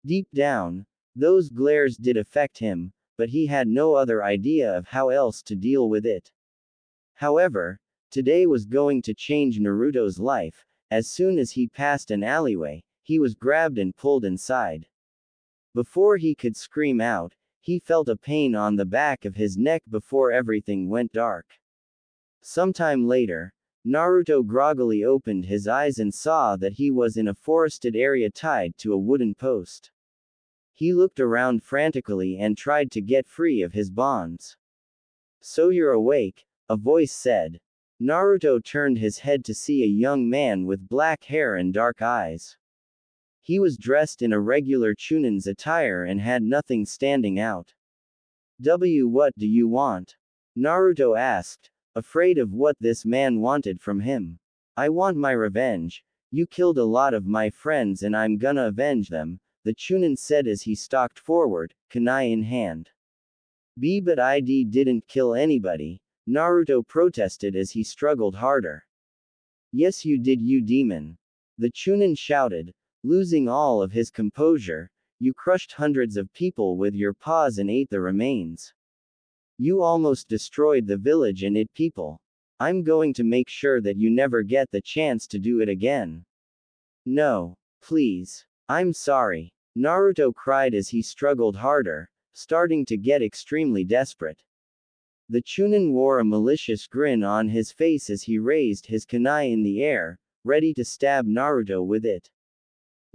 Deep down, those glares did affect him, but he had no other idea of how else to deal with it. However, today was going to change Naruto's life. As soon as he passed an alleyway, he was grabbed and pulled inside. Before he could scream out, he felt a pain on the back of his neck before everything went dark. Sometime later, Naruto groggily opened his eyes and saw that he was in a forested area tied to a wooden post. He looked around frantically and tried to get free of his bonds. "So you're awake," a voice said. Naruto turned his head to see a young man with black hair and dark eyes. He was dressed in a regular Chunin's attire and had nothing standing out. What do you want?" Naruto asked, afraid of what this man wanted from him. "I want my revenge. You killed a lot of my friends and I'm gonna avenge them," the Chunin said as he stalked forward, kunai in hand. But I didn't kill anybody," Naruto protested as he struggled harder. "Yes you did, you demon," the Chunin shouted, losing all of his composure. "You crushed hundreds of people with your paws and ate the remains. You almost destroyed the village and its people. I'm going to make sure that you never get the chance to do it again." "No. Please. I'm sorry," Naruto cried as he struggled harder, starting to get extremely desperate. The Chunin wore a malicious grin on his face as he raised his kunai in the air, ready to stab Naruto with it.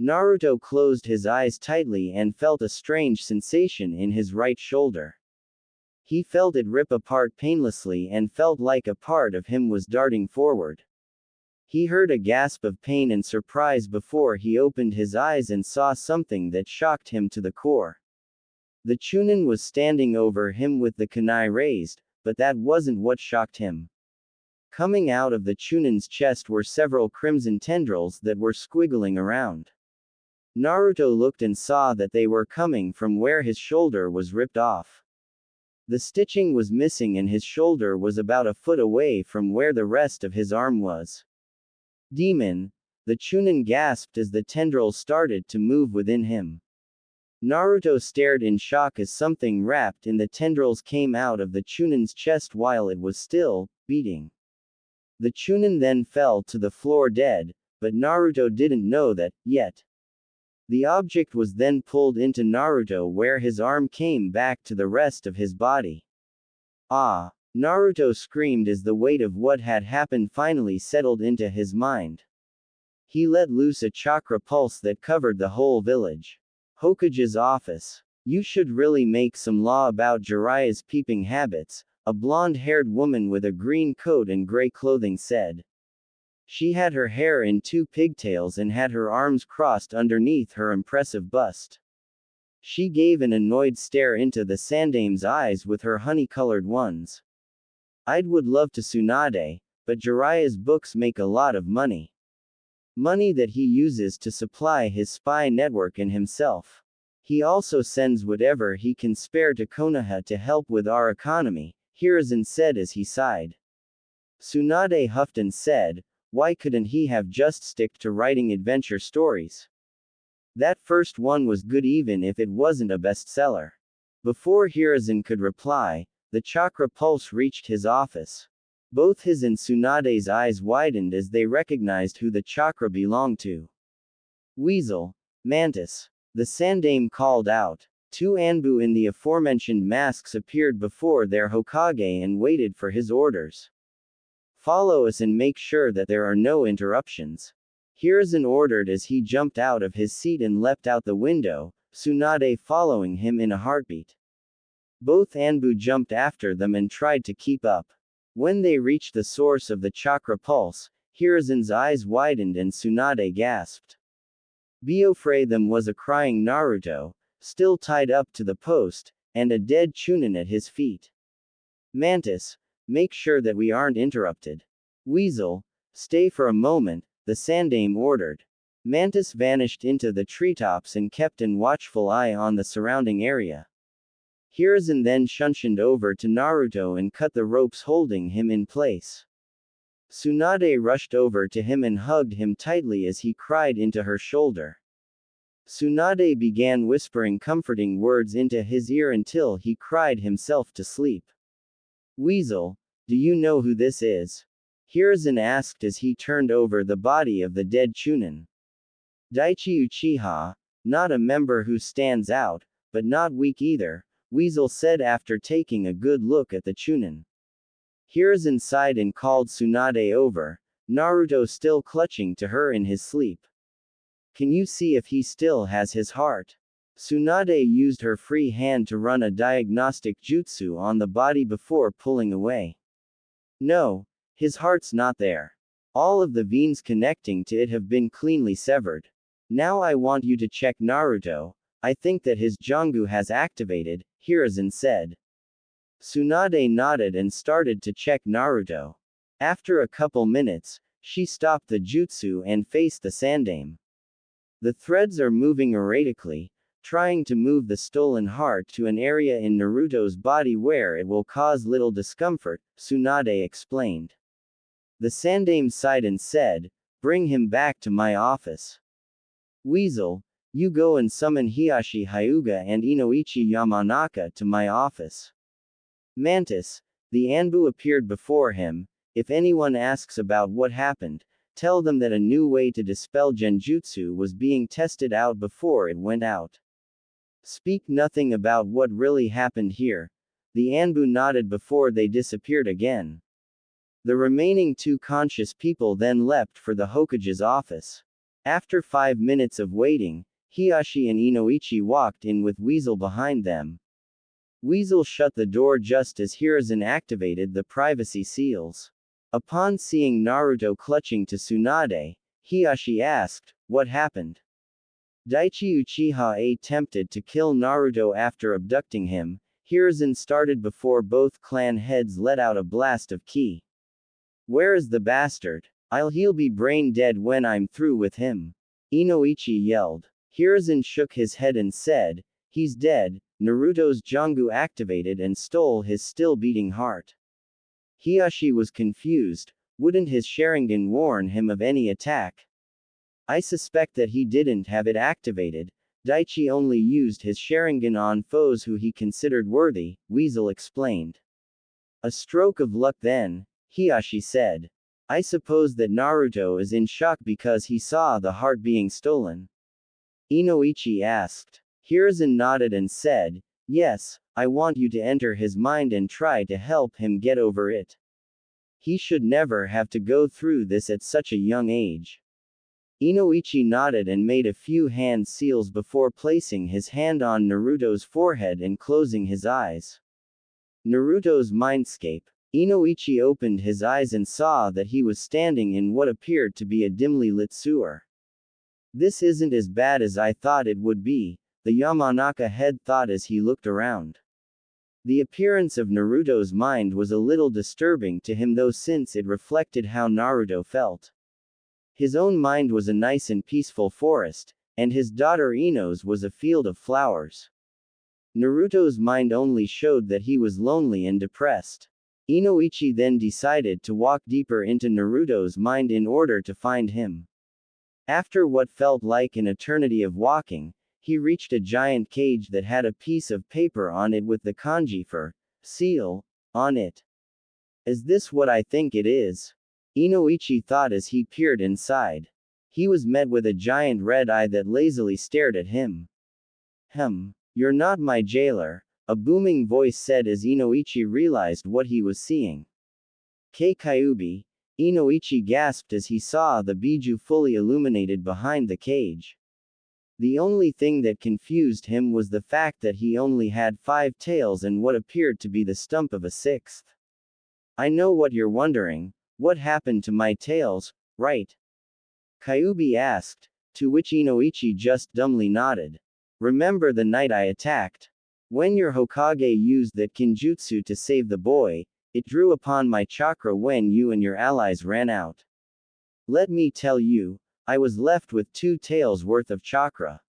Naruto closed his eyes tightly and felt a strange sensation in his right shoulder. He felt it rip apart painlessly and felt like a part of him was darting forward. He heard a gasp of pain and surprise before he opened his eyes and saw something that shocked him to the core. The Chunin was standing over him with the kunai raised, but that wasn't what shocked him. Coming out of the Chunin's chest were several crimson tendrils that were squiggling around. Naruto looked and saw that they were coming from where his shoulder was ripped off. The stitching was missing and his shoulder was about a foot away from where the rest of his arm was. "Demon!" the Chunin gasped as the tendrils started to move within him. Naruto stared in shock as something wrapped in the tendrils came out of the Chunin's chest while it was still beating. The Chunin then fell to the floor dead, but Naruto didn't know that yet. The object was then pulled into Naruto where his arm came back to the rest of his body. Ah! Naruto screamed as the weight of what had happened finally settled into his mind. He let loose a chakra pulse that covered the whole village. Hokage's office. You should really make some law about Jiraiya's peeping habits, a blonde-haired woman with a green coat and gray clothing said. She had her hair in two pigtails and had her arms crossed underneath her impressive bust. She gave an annoyed stare into the Sandame's eyes with her honey-colored ones. Would love to Tsunade, but Jiraiya's books make a lot of money. Money that he uses to supply his spy network and himself. He also sends whatever he can spare to Konoha to help with our economy, Hiruzen said as he sighed. Tsunade huffed and said, why couldn't he have just stick to writing adventure stories? That first one was good even if it wasn't a bestseller. Before Hiruzen could reply, the chakra pulse reached his office. Both his and Tsunade's eyes widened as they recognized who the chakra belonged to. Weasel. Mantis. The Sandame called out. Two Anbu in the aforementioned masks appeared before their Hokage and waited for his orders. Follow us and make sure that there are no interruptions. Hiruzen ordered as he jumped out of his seat and leapt out the window, Tsunade following him in a heartbeat. Both Anbu jumped after them and tried to keep up. When they reached the source of the chakra pulse, Hiruzen's eyes widened and Tsunade gasped. Before them was a crying Naruto, still tied up to the post, and a dead Chunin at his feet. Mantis, make sure that we aren't interrupted. Weasel, stay for a moment, the Sandame ordered. Mantis vanished into the treetops and kept an watchful eye on the surrounding area. Hiruzen then shunshined over to Naruto and cut the ropes holding him in place. Tsunade rushed over to him and hugged him tightly as he cried into her shoulder. Tsunade began whispering comforting words into his ear until he cried himself to sleep. Weasel, do you know who this is? Hiruzen asked as he turned over the body of the dead Chunin. Daichi Uchiha, not a member who stands out, but not weak either, Weasel said after taking a good look at the Chunin. Hiruzen sighed and called Tsunade over, Naruto still clutching to her in his sleep. Can you see if he still has his heart? Tsunade used her free hand to run a diagnostic jutsu on the body before pulling away. No, his heart's not there. All of the veins connecting to it have been cleanly severed. Now I want you to check Naruto. I think that his Jangu has activated, Hiruzen said. Tsunade nodded and started to check Naruto. After a couple minutes, she stopped the jutsu and faced the Sandame. The threads are moving erratically, trying to move the stolen heart to an area in Naruto's body where it will cause little discomfort, Tsunade explained. The Sandame sighed and said, bring him back to my office. Weasel, you go and summon Hiashi Hyuga and Inoichi Yamanaka to my office. Mantis, the Anbu appeared before him. If anyone asks about what happened, tell them that a new way to dispel genjutsu was being tested out before it went out. Speak nothing about what really happened here. The Anbu nodded before they disappeared again. The remaining two conscious people then leapt for the Hokage's office. After 5 minutes of waiting, Hiashi and Inoichi walked in with Weasel behind them. Weasel shut the door just as Hiruzen activated the privacy seals. Upon seeing Naruto clutching to Tsunade, Hiashi asked, what happened? Daichi Uchiha attempted to kill Naruto after abducting him. Hiruzen started before both clan heads let out a blast of ki. Where is the bastard? He'll be brain dead when I'm through with him. Inoichi yelled. Hiruzen shook his head and said, he's dead. Naruto's Jangu activated and stole his still beating heart. Hiashi was confused. Wouldn't his Sharingan warn him of any attack? I suspect that he didn't have it activated. Daichi only used his Sharingan on foes who he considered worthy, Weasel explained. A stroke of luck then, Hiashi said. I suppose that Naruto is in shock because he saw the heart being stolen. Inoichi asked. Hiruzen nodded and said, yes, I want you to enter his mind and try to help him get over it. He should never have to go through this at such a young age. Inoichi nodded and made a few hand seals before placing his hand on Naruto's forehead and closing his eyes. Naruto's mindscape. Inoichi opened his eyes and saw that he was standing in what appeared to be a dimly lit sewer. This isn't as bad as I thought it would be, the Yamanaka head thought as he looked around. The appearance of Naruto's mind was a little disturbing to him though since it reflected how Naruto felt. His own mind was a nice and peaceful forest, and his daughter Ino's was a field of flowers. Naruto's mind only showed that he was lonely and depressed. Inoichi then decided to walk deeper into Naruto's mind in order to find him. After what felt like an eternity of walking, he reached a giant cage that had a piece of paper on it with the kanji for seal on it. Is this what I think it is? Inoichi thought as he peered inside. He was met with a giant red eye that lazily stared at him. You're not my jailer, a booming voice said as Inoichi realized what he was seeing. Kei Kyuubi, Inoichi gasped as he saw the Biju fully illuminated behind the cage. The only thing that confused him was the fact that he only had 5 tails and what appeared to be the stump of a 6th. I know what you're wondering, what happened to my tails, right? Kyuubi asked, to which Inoichi just dumbly nodded. Remember the night I attacked? When your Hokage used that kinjutsu to save the boy, it drew upon my chakra when you and your allies ran out. Let me tell you, I was left with 2 tails worth of chakra.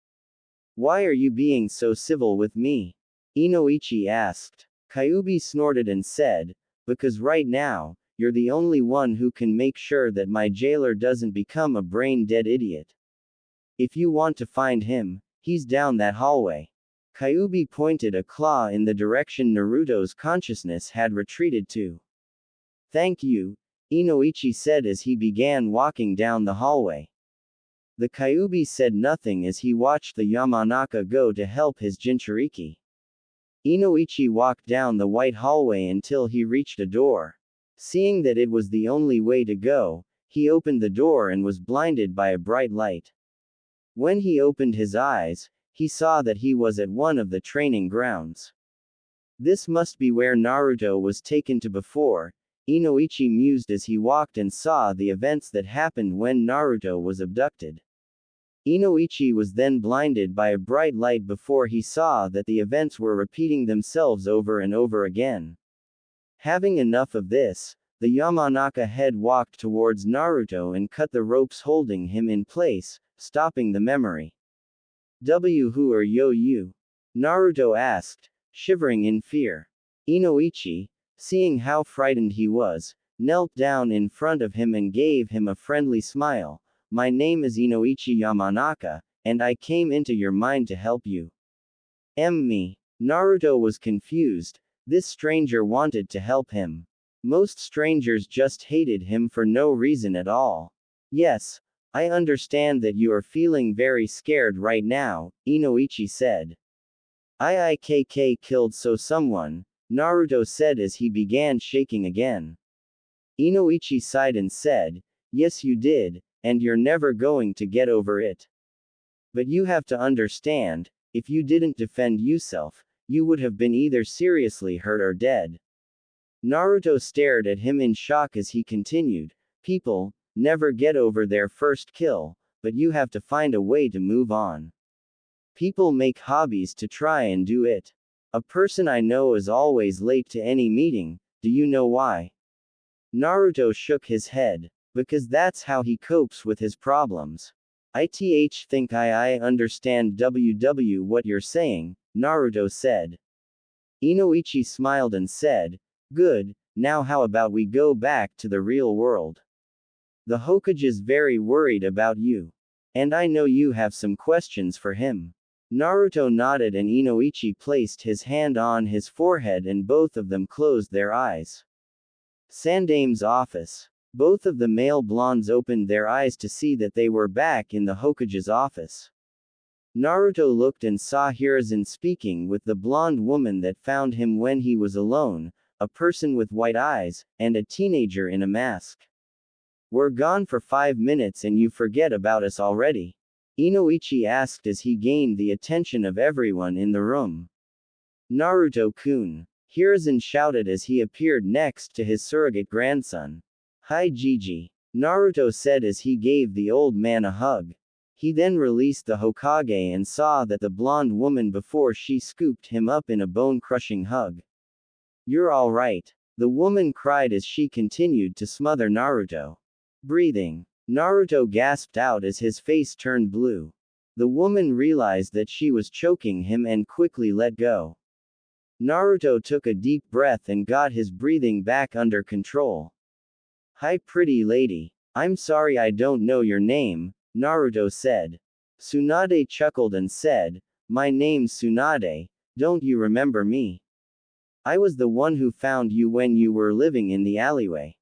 Why are you being so civil with me? Inoichi asked. Kyuubi snorted and said, because right now, you're the only one who can make sure that my jailer doesn't become a brain-dead idiot. If you want to find him, he's down that hallway. Kyuubi pointed a claw in the direction Naruto's consciousness had retreated to. Thank you, Inoichi said as he began walking down the hallway. The Kyuubi said nothing as he watched the Yamanaka go to help his Jinchuriki. Inoichi walked down the white hallway until he reached a door. Seeing that it was the only way to go, he opened the door and was blinded by a bright light. When he opened his eyes, he saw that he was at one of the training grounds. This must be where Naruto was taken to before, Inoichi mused as he walked and saw the events that happened when Naruto was abducted. Inoichi was then blinded by a bright light before he saw that the events were repeating themselves over and over again. Having enough of this, the Yamanaka head walked towards Naruto and cut the ropes holding him in place, stopping the memory. Who are you? Naruto asked, shivering in fear. Inoichi, seeing how frightened he was, knelt down in front of him and gave him a friendly smile. My name is Inoichi Yamanaka, and I came into your mind to help you. Me. Naruto was confused. This stranger wanted to help him. Most strangers just hated him for no reason at all. Yes, I understand that you are feeling very scared right now, Inoichi said. IIKK killed someone, Naruto said as he began shaking again. Inoichi sighed and said, yes you did, and you're never going to get over it. But you have to understand, if you didn't defend yourself, you would have been either seriously hurt or dead. Naruto stared at him in shock as he continued, people never get over their first kill, but you have to find a way to move on. People make hobbies to try and do it. A person I know is always late to any meeting, do you know why? Naruto shook his head. Because that's how he copes with his problems. I think I understand what you're saying, Naruto said. Inoichi smiled and said, good, now how about we go back to the real world? The Hokage's very worried about you. And I know you have some questions for him. Naruto nodded and Inoichi placed his hand on his forehead and both of them closed their eyes. Sandame's office. Both of the male blondes opened their eyes to see that they were back in the Hokage's office. Naruto looked and saw Hiruzen speaking with the blonde woman that found him when he was alone, a person with white eyes, and a teenager in a mask. "We're gone for 5 minutes and you forget about us already?" Inoichi asked as he gained the attention of everyone in the room. "Naruto-kun," Hiruzen shouted as he appeared next to his surrogate grandson. "Hi Gigi," Naruto said as he gave the old man a hug. He then released the Hokage and saw that the blonde woman before she scooped him up in a bone-crushing hug. "You're all right," the woman cried as she continued to smother Naruto. Breathing. Naruto gasped out as his face turned blue. The woman realized that she was choking him and quickly let go. Naruto took a deep breath and got his breathing back under control. "Hi pretty lady. I'm sorry I don't know your name," Naruto said. Tsunade chuckled and said, "My name's Tsunade, don't you remember me? I was the one who found you when you were living in the alleyway."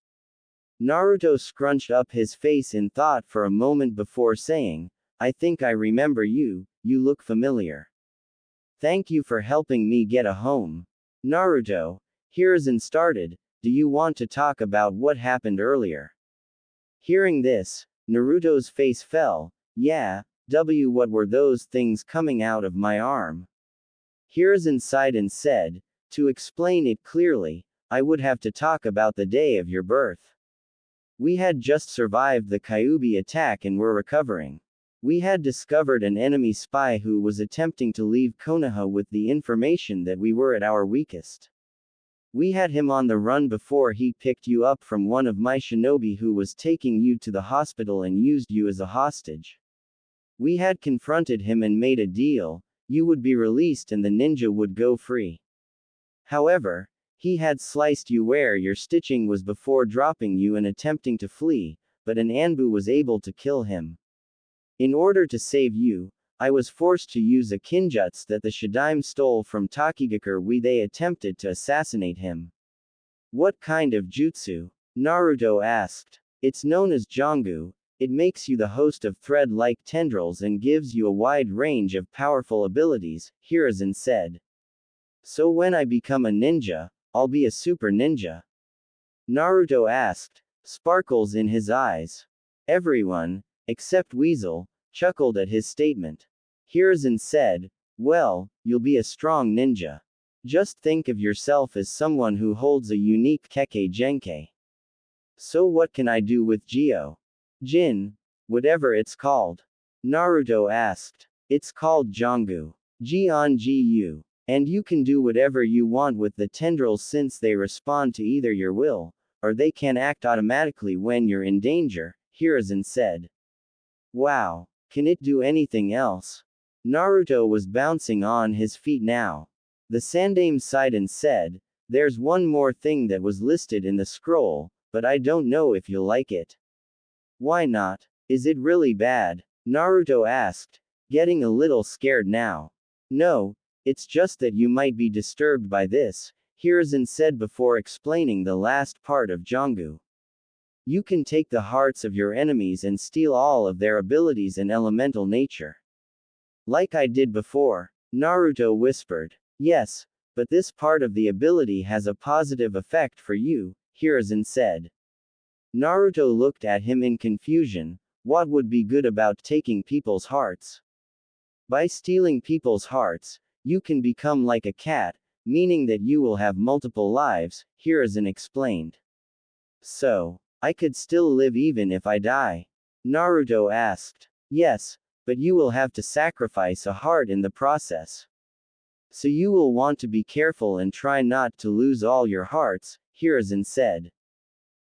Naruto scrunched up his face in thought for a moment before saying, "I think I remember you, you look familiar. Thank you for helping me get a home." "Naruto," Hiruzen started, "do you want to talk about what happened earlier?" Hearing this, Naruto's face fell. "Yeah, what were those things coming out of my arm?" Hiruzen sighed and said, "To explain it clearly, I would have to talk about the day of your birth. We had just survived the Kyuubi attack and were recovering. We had discovered an enemy spy who was attempting to leave Konoha with the information that we were at our weakest. We had him on the run before he picked you up from one of my shinobi who was taking you to the hospital and used you as a hostage. We had confronted him and made a deal, you would be released and the ninja would go free. However, he had sliced you where your stitching was before dropping you and attempting to flee, but an Anbu was able to kill him. In order to save you, I was forced to use a kinjutsu that the Shadaime stole from Takigakure. They attempted to assassinate him." "What kind of jutsu?" Naruto asked. "It's known as Jongu. It makes you the host of thread-like tendrils and gives you a wide range of powerful abilities," Hiruzen said. "So when I become a ninja, I'll be a super ninja?" Naruto asked, sparkles in his eyes. Everyone, except Weasel, chuckled at his statement. Hiruzen said, "Well, you'll be a strong ninja. Just think of yourself as someone who holds a unique Kekkei Genkai. So what can I do with Jin, whatever it's called?" Naruto asked. "It's called Jongu. Jion-Gu. And you can do whatever you want with the tendrils since they respond to either your will, or they can act automatically when you're in danger," Hiruzen said. "Wow. Can it do anything else?" Naruto was bouncing on his feet now. The Sandaime sighed and said, "There's one more thing that was listed in the scroll, but I don't know if you'll like it." "Why not? Is it really bad?" Naruto asked, getting a little scared now. "No, it's just that you might be disturbed by this," Hiruzen said before explaining the last part of Jongu. "You can take the hearts of your enemies and steal all of their abilities and elemental nature. Like I did before," Naruto whispered. "Yes, but this part of the ability has a positive effect for you," Hiruzen said. Naruto looked at him in confusion. What would be good about taking people's hearts? "By stealing people's hearts, you can become like a cat, meaning that you will have multiple lives," Hiruzen explained. "So, I could still live even if I die?" Naruto asked. "Yes, but you will have to sacrifice a heart in the process. So you will want to be careful and try not to lose all your hearts," Hiruzen said.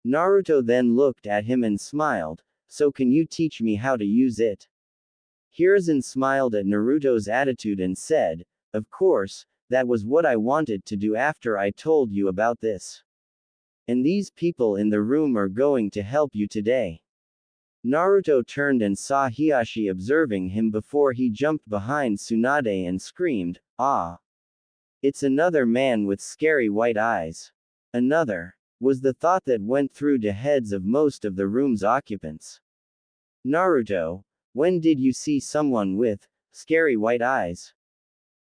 Naruto then looked at him and smiled, "So can you teach me how to use it?" Hiruzen smiled at Naruto's attitude and said, "Of course, that was what I wanted to do after I told you about this. And these people in the room are going to help you today." Naruto turned and saw Hiashi observing him before he jumped behind Tsunade and screamed, "Ah! It's another man with scary white eyes." Another, was the thought that went through the heads of most of the room's occupants. Naruto, when did you see someone with scary white eyes?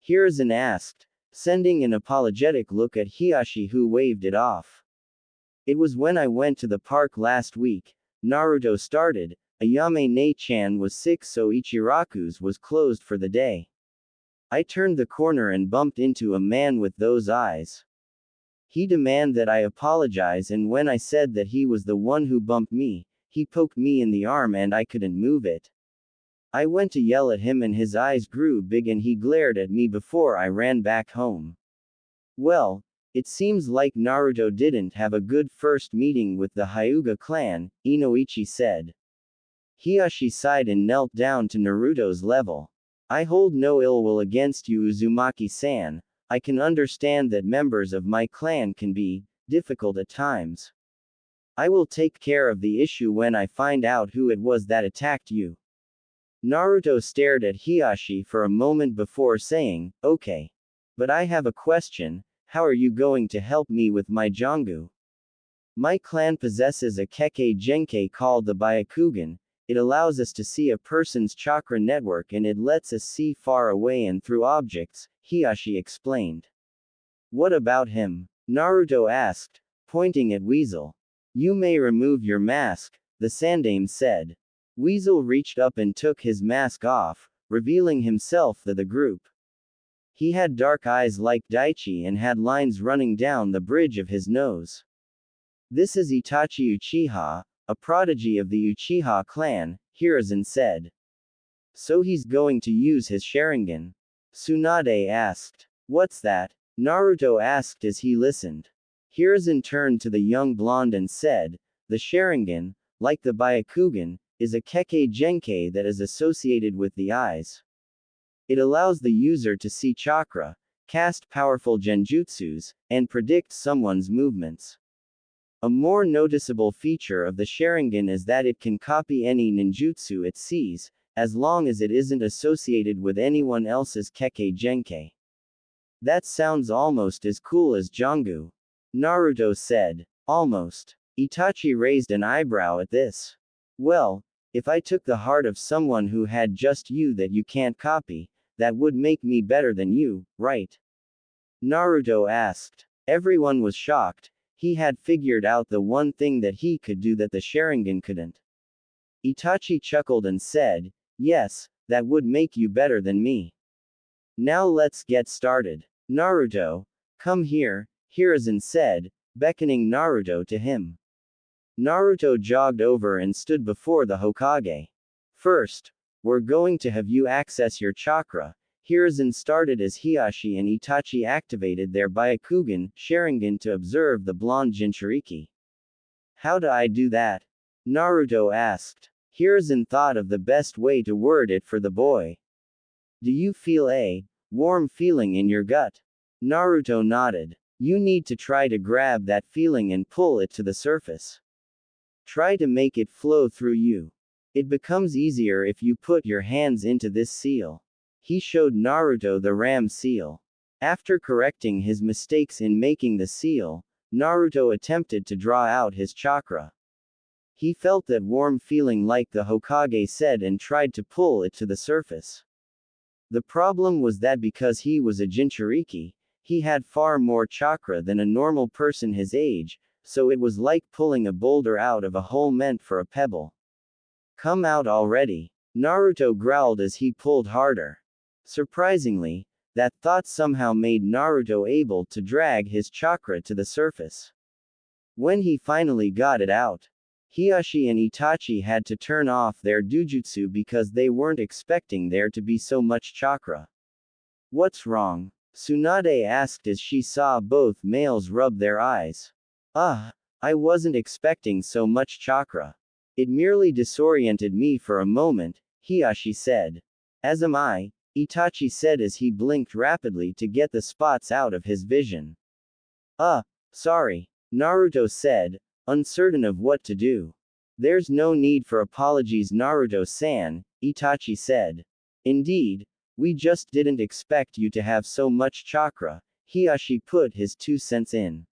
Hiruzen asked, sending an apologetic look at Hiashi, who waved it off. It was when I went to the park last week, Naruto started. Ayame Ne-chan was sick, so Ichiraku's was closed for the day. I turned the corner and bumped into a man with those eyes. He demanded that I apologize, and when I said that he was the one who bumped me, he poked me in the arm and I couldn't move it. I went to yell at him and his eyes grew big and he glared at me before I ran back home. Well, it seems like Naruto didn't have a good first meeting with the Hyuga clan, Inoichi said. Hiashi sighed and knelt down to Naruto's level. I hold no ill will against you, Uzumaki-san. I can understand that members of my clan can be difficult at times. I will take care of the issue when I find out who it was that attacked you. Naruto stared at Hiashi for a moment before saying, "Okay. But I have a question, how are you going to help me with my Jongu? My clan possesses a Kekkei Genkei called the Byakugan. It allows us to see a person's chakra network and it lets us see far away and through objects," Hiashi explained. What about him? Naruto asked, pointing at Weasel. You may remove your mask, the Sandaime said. Weasel reached up and took his mask off, revealing himself to the group. He had dark eyes like Daichi and had lines running down the bridge of his nose. This is Itachi Uchiha, a prodigy of the Uchiha clan, Hiruzen said. So he's going to use his Sharingan? Tsunade asked. What's that? Naruto asked as he listened. Hiruzen turned to the young blonde and said, the Sharingan, like the Byakugan, is a Kekkei Genkei that is associated with the eyes. It allows the user to see chakra, cast powerful genjutsus, and predict someone's movements. A more noticeable feature of the Sharingan is that it can copy any ninjutsu it sees, as long as it isn't associated with anyone else's Kekkei Genkei. That sounds almost as cool as Jongu. Naruto said. Almost. Itachi raised an eyebrow at this. Well, if I took the heart of someone who had just you that you can't copy, that would make me better than you, right? Naruto asked. Everyone was shocked. He had figured out the one thing that he could do that the Sharingan couldn't. Itachi chuckled and said, yes, that would make you better than me. Now let's get started. Naruto, come here, Hiruzen said, beckoning Naruto to him. Naruto jogged over and stood before the Hokage. First, we're going to have you access your chakra. Hiruzen started as Hiashi and Itachi activated their Byakugan, Sharingan to observe the blonde Jinchuriki. How do I do that? Naruto asked. Hiruzen thought of the best way to word it for the boy. Do you feel a warm feeling in your gut? Naruto nodded. You need to try to grab that feeling and pull it to the surface. Try to make it flow through you. It becomes easier if you put your hands into this seal. He showed Naruto the ram seal. After correcting his mistakes in making the seal, Naruto attempted to draw out his chakra. He felt that warm feeling like the Hokage said and tried to pull it to the surface. The problem was that because he was a Jinchuriki, he had far more chakra than a normal person his age, so it was like pulling a boulder out of a hole meant for a pebble. Come out already. Naruto growled as he pulled harder. Surprisingly, that thought somehow made Naruto able to drag his chakra to the surface. When he finally got it out, Hiashi and Itachi had to turn off their dujutsu because they weren't expecting there to be so much chakra. What's wrong? Tsunade asked as she saw both males rub their eyes. I wasn't expecting so much chakra. It merely disoriented me for a moment, Hiashi said. As am I, Itachi said as he blinked rapidly to get the spots out of his vision. Sorry, Naruto said, uncertain of what to do. There's no need for apologies, Naruto-san, Itachi said. Indeed, we just didn't expect you to have so much chakra. Hiashi put his 2 cents in.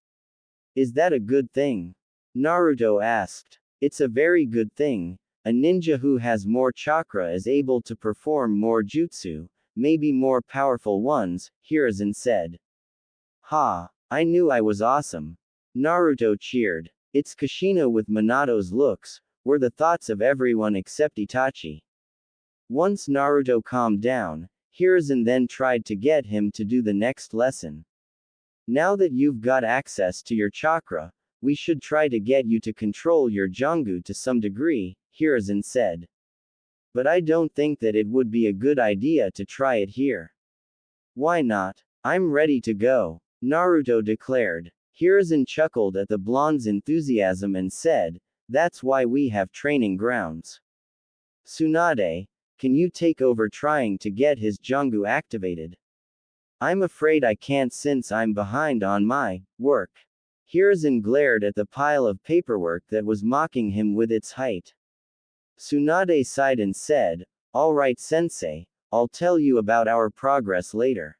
Is that a good thing? Naruto asked. It's a very good thing. A ninja who has more chakra is able to perform more jutsu, maybe more powerful ones, Hiruzen said. Ha! I knew I was awesome. Naruto cheered. It's Kushina with Minato's looks, were the thoughts of everyone except Itachi. Once Naruto calmed down, Hiruzen then tried to get him to do the next lesson. Now that you've got access to your chakra, we should try to get you to control your Jangu to some degree, Hiruzen said. But I don't think that it would be a good idea to try it here. Why not? I'm ready to go, Naruto declared. Hiruzen chuckled at the blonde's enthusiasm and said, that's why we have training grounds. Tsunade, can you take over trying to get his Jangu activated? I'm afraid I can't since I'm behind on my work. Hiruzen glared at the pile of paperwork that was mocking him with its height. Tsunade sighed and said, all right sensei, I'll tell you about our progress later.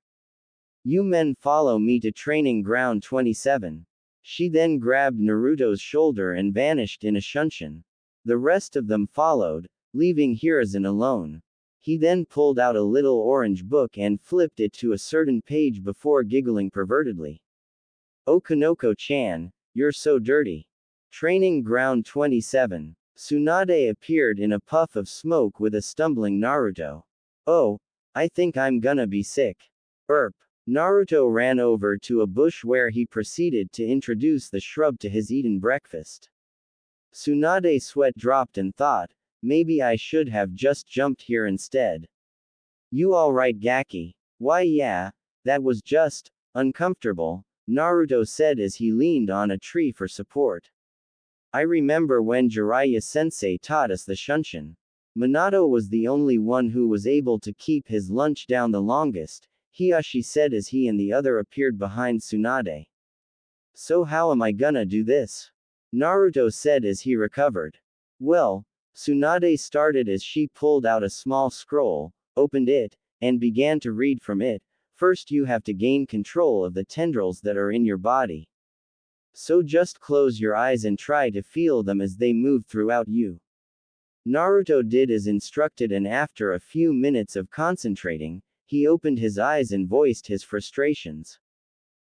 You men follow me to training ground 27. She then grabbed Naruto's shoulder and vanished in a shunshin. The rest of them followed, leaving Hiruzen alone. He then pulled out a little orange book and flipped it to a certain page before giggling pervertedly. Okonoko-chan, you're so dirty. Training ground 27. Tsunade appeared in a puff of smoke with a stumbling Naruto. Oh, I think I'm gonna be sick. Naruto ran over to a bush where he proceeded to introduce the shrub to his eaten breakfast. Tsunade's sweat dropped and thought, maybe I should have just jumped here instead. You alright Gaki? Why yeah, that was just uncomfortable, Naruto said as he leaned on a tree for support. I remember when Jiraiya-sensei taught us the shunshin. Minato was the only one who was able to keep his lunch down the longest, Hiashi said as he and the other appeared behind Tsunade. So how am I gonna do this? Naruto said as he recovered. Well, Tsunade started as she pulled out a small scroll, opened it, and began to read from it. First you have to gain control of the tendrils that are in your body. So just close your eyes and try to feel them as they move throughout you. Naruto did as instructed and after a few minutes of concentrating, he opened his eyes and voiced his frustrations.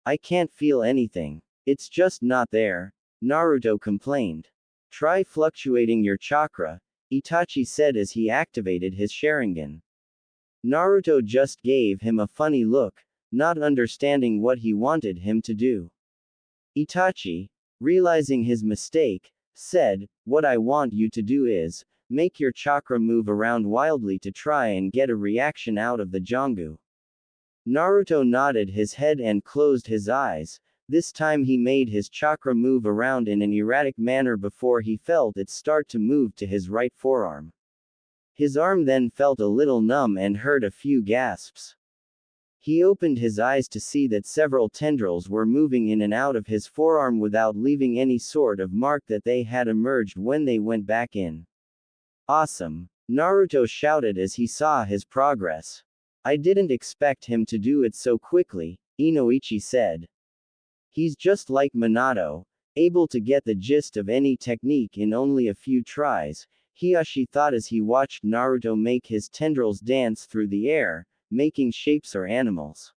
I can't feel anything. It's just not there, Naruto complained. Try fluctuating your chakra, Itachi said as he activated his Sharingan. Naruto just gave him a funny look, not understanding what he wanted him to do. Itachi, realizing his mistake, said, what I want you to do is, make your chakra move around wildly to try and get a reaction out of the Jangu. Naruto nodded his head and closed his eyes. This time he made his chakra move around in an erratic manner before he felt it start to move to his right forearm. His arm then felt a little numb and heard a few gasps. He opened his eyes to see that several tendrils were moving in and out of his forearm without leaving any sort of mark that they had emerged when they went back in. Awesome! Naruto shouted as he saw his progress. I didn't expect him to do it so quickly, Inoichi said. He's just like Minato, able to get the gist of any technique in only a few tries, Hiashi thought as he watched Naruto make his tendrils dance through the air, making shapes or animals.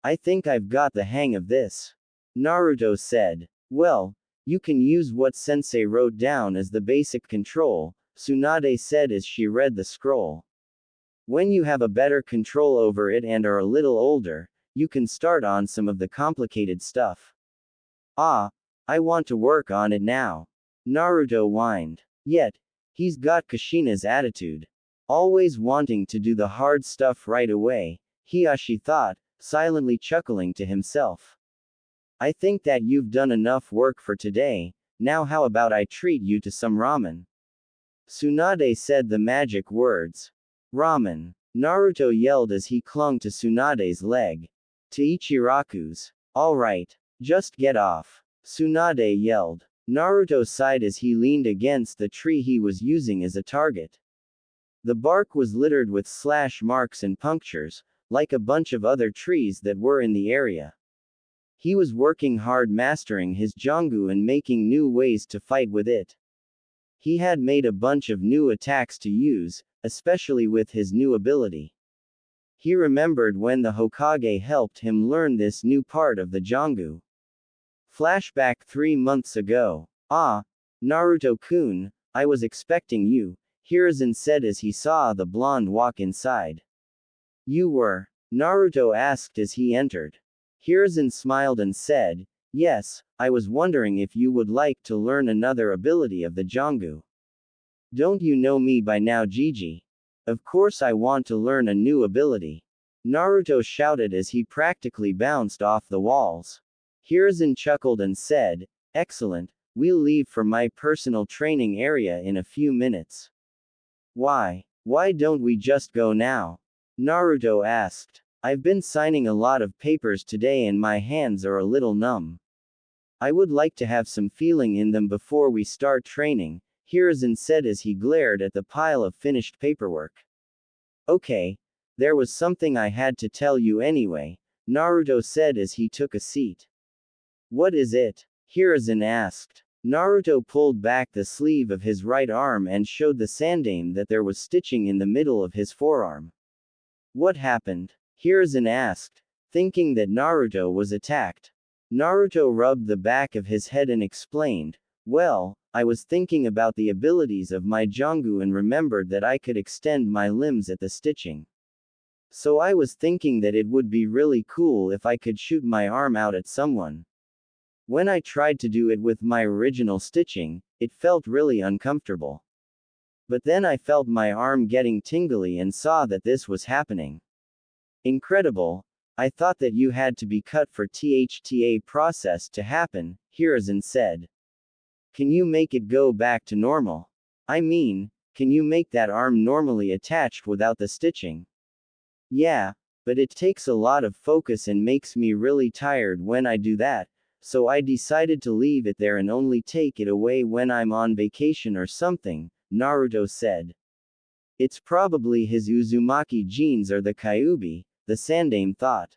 I think I've got the hang of this. Naruto said. Well, you can use what sensei wrote down as the basic control, Tsunade said as she read the scroll. When you have a better control over it and are a little older, you can start on some of the complicated stuff. Ah, I want to work on it now. Naruto whined. Yet, he's got Kushina's attitude. Always wanting to do the hard stuff right away, Hiashi thought, silently chuckling to himself. I think that you've done enough work for today, now how about I treat you to some ramen? Tsunade said the magic words. Ramen. Naruto yelled as he clung to Tsunade's leg. To Ichiraku's. Alright. Just get off. Tsunade yelled. Naruto sighed as he leaned against the tree he was using as a target. The bark was littered with slash marks and punctures, like a bunch of other trees that were in the area. He was working hard mastering his Jangu and making new ways to fight with it. He had made a bunch of new attacks to use, especially with his new ability. He remembered when the Hokage helped him learn this new part of the Jangu. Flashback 3 months ago. Ah, Naruto-kun, I was expecting you, Hiruzen said as he saw the blonde walk inside. You were? Naruto asked as he entered. Hiruzen smiled and said, yes, I was wondering if you would like to learn another ability of the Jangu. Don't you know me by now, Gigi? Of course I want to learn a new ability. Naruto shouted as he practically bounced off the walls. Hiruzen chuckled and said, excellent, we'll leave for my personal training area in a few minutes. Why? Why don't we just go now? Naruto asked. I've been signing a lot of papers today and my hands are a little numb. I would like to have some feeling in them before we start training, Hiruzen said as he glared at the pile of finished paperwork. Okay. There was something I had to tell you anyway, Naruto said as he took a seat. What is it? Hiruzen asked. Naruto pulled back the sleeve of his right arm and showed the sandaime that there was stitching in the middle of his forearm. What happened? Hiruzen asked, thinking that Naruto was attacked. Naruto rubbed the back of his head and explained, well, I was thinking about the abilities of my Jangu and remembered that I could extend my limbs at the stitching. So I was thinking that it would be really cool if I could shoot my arm out at someone. When I tried to do it with my original stitching, it felt really uncomfortable. But then I felt my arm getting tingly and saw that this was happening. Incredible. I thought that you had to be cut for THTA process to happen, Hiruzen said. Can you make it go back to normal? I mean, can you make that arm normally attached without the stitching? Yeah, but it takes a lot of focus and makes me really tired when I do that, so I decided to leave it there and only take it away when I'm on vacation or something, Naruto said. It's probably his Uzumaki genes or the Kyuubi, the sandaime thought.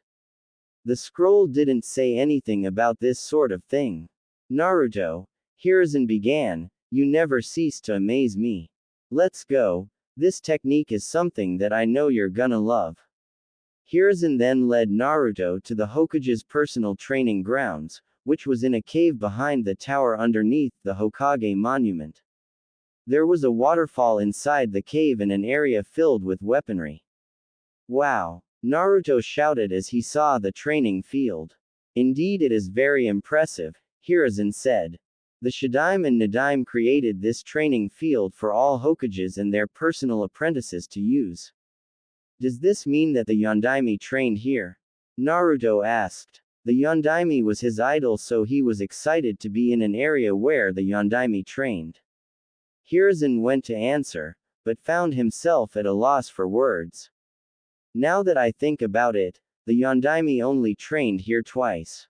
The scroll didn't say anything about this sort of thing. Naruto, Hiruzen began, you never cease to amaze me. Let's go, this technique is something that I know you're gonna love. Hiruzen then led Naruto to the Hokage's personal training grounds, which was in a cave behind the tower underneath the Hokage monument. There was a waterfall inside the cave and an area filled with weaponry. Wow! Naruto shouted as he saw the training field. Indeed it is very impressive, Hiruzen said. The Shadaime and Nadaime created this training field for all Hokages and their personal apprentices to use. Does this mean that the Yondaime trained here? Naruto asked. The Yondaime was his idol, so he was excited to be in an area where the Yondaime trained. Hiruzen went to answer, but found himself at a loss for words. Now that I think about it, the Yondaime only trained here twice.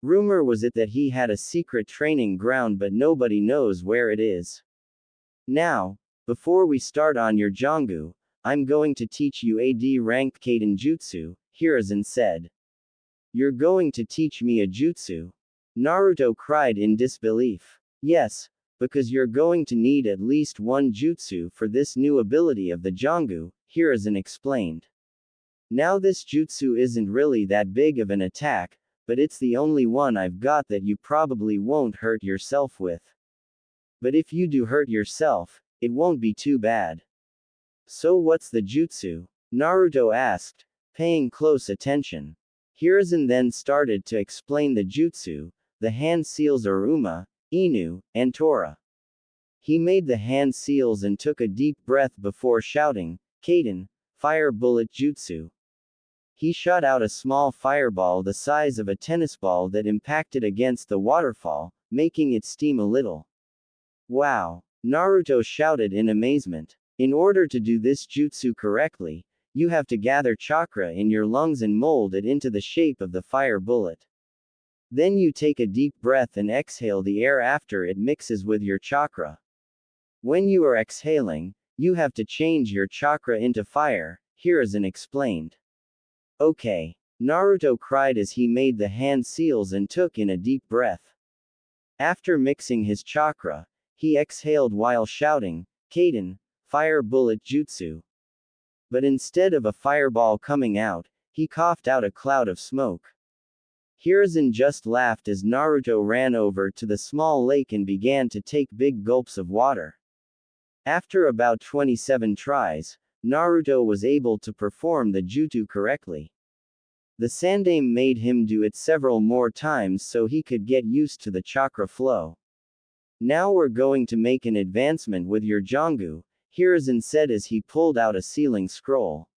Rumor was it that he had a secret training ground, but nobody knows where it is. Now, before we start on your Jangu, I'm going to teach you AD ranked Kaden Jutsu, Hiruzen said. You're going to teach me a jutsu? Naruto cried in disbelief. Yes, because you're going to need at least one jutsu for this new ability of the Jangu, Hiruzen explained. Now this jutsu isn't really that big of an attack, but it's the only one I've got that you probably won't hurt yourself with. But if you do hurt yourself, it won't be too bad. So what's the jutsu? Naruto asked, paying close attention. Hiruzen then started to explain the jutsu. The hand seals are Uma, Inu, and Tora. He made the hand seals and took a deep breath before shouting, Kaden, fire bullet jutsu. He shot out a small fireball the size of a tennis ball that impacted against the waterfall, making it steam a little. Wow! Naruto shouted in amazement. In order to do this jutsu correctly, you have to gather chakra in your lungs and mold it into the shape of the fire bullet. Then you take a deep breath and exhale the air after it mixes with your chakra. When you are exhaling, you have to change your chakra into fire, Hiruzen explained. Okay. Naruto cried as he made the hand seals and took in a deep breath. After mixing his chakra, he exhaled while shouting, Kaden, fire bullet jutsu. But instead of a fireball coming out, he coughed out a cloud of smoke. Hiruzen just laughed as Naruto ran over to the small lake and began to take big gulps of water. After about 27 tries, Naruto was able to perform the jutsu correctly. The Sandaime made him do it several more times so he could get used to the chakra flow. Now we're going to make an advancement with your Jongu, Hiruzen said as he pulled out a sealing scroll.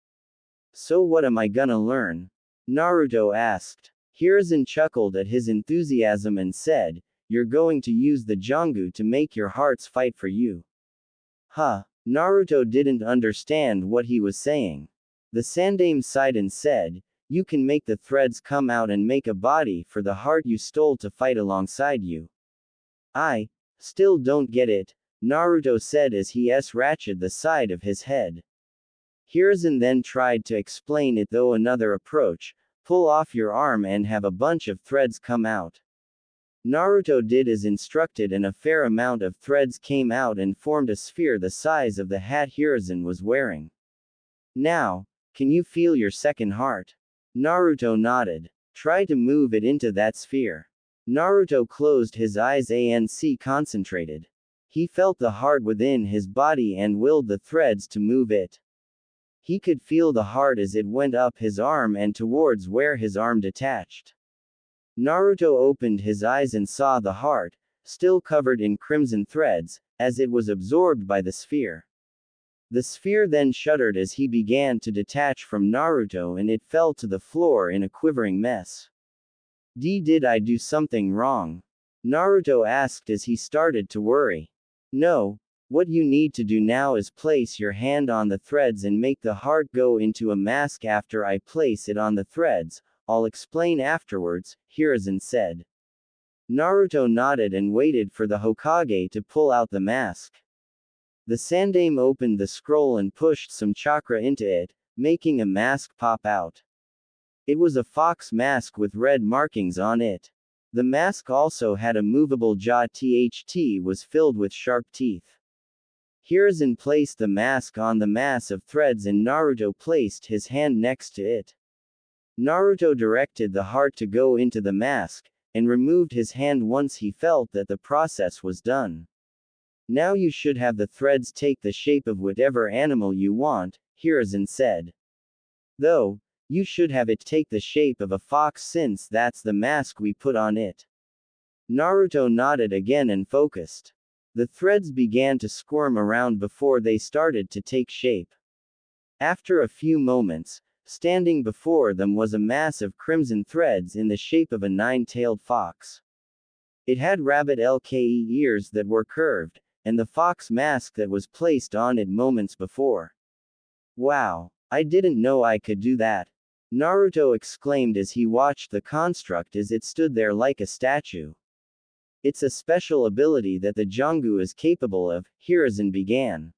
So what am I gonna learn? Naruto asked. Hiruzen chuckled at his enthusiasm and said, you're going to use the Jongu to make your hearts fight for you. Huh. Naruto didn't understand what he was saying. The Sandaime sighed and said, you can make the threads come out and make a body for the heart you stole to fight alongside you. I still don't get it, Naruto said as he scratched the side of his head. Hiruzen then tried to explain it though another approach, pull off your arm and have a bunch of threads come out. Naruto did as instructed and a fair amount of threads came out and formed a sphere the size of the hat Hiruzen was wearing. Now, can you feel your second heart? Naruto nodded. Try to move it into that sphere. Naruto closed his eyes and concentrated. He felt the heart within his body and willed the threads to move it. He could feel the heart as it went up his arm and towards where his arm detached. Naruto opened his eyes and saw the heart, still covered in crimson threads, as it was absorbed by the sphere. The sphere then shuddered as he began to detach from Naruto and it fell to the floor in a quivering mess. Did I do something wrong? Naruto asked as he started to worry. No, what you need to do now is place your hand on the threads and make the heart go into a mask after I place it on the threads, I'll explain afterwards, Hiruzen said. Naruto nodded and waited for the Hokage to pull out the mask. The Sandaime opened the scroll and pushed some chakra into it, making a mask pop out. It was a fox mask with red markings on it. The mask also had a movable jaw was filled with sharp teeth. Hiruzen placed the mask on the mass of threads and Naruto placed his hand next to it. Naruto directed the heart to go into the mask, and removed his hand once he felt that the process was done. Now you should have the threads take the shape of whatever animal you want, Hiruzen said. Though, you should have it take the shape of a fox since that's the mask we put on it. Naruto nodded again and focused. The threads began to squirm around before they started to take shape. After a few moments, standing before them was a mass of crimson threads in the shape of a nine-tailed fox. It had rabbit-like ears that were curved, and the fox mask that was placed on it moments before. Wow, I didn't know I could do that. Naruto exclaimed as he watched the construct as it stood there like a statue. It's a special ability that the Jongu is capable of, Hiruzen began.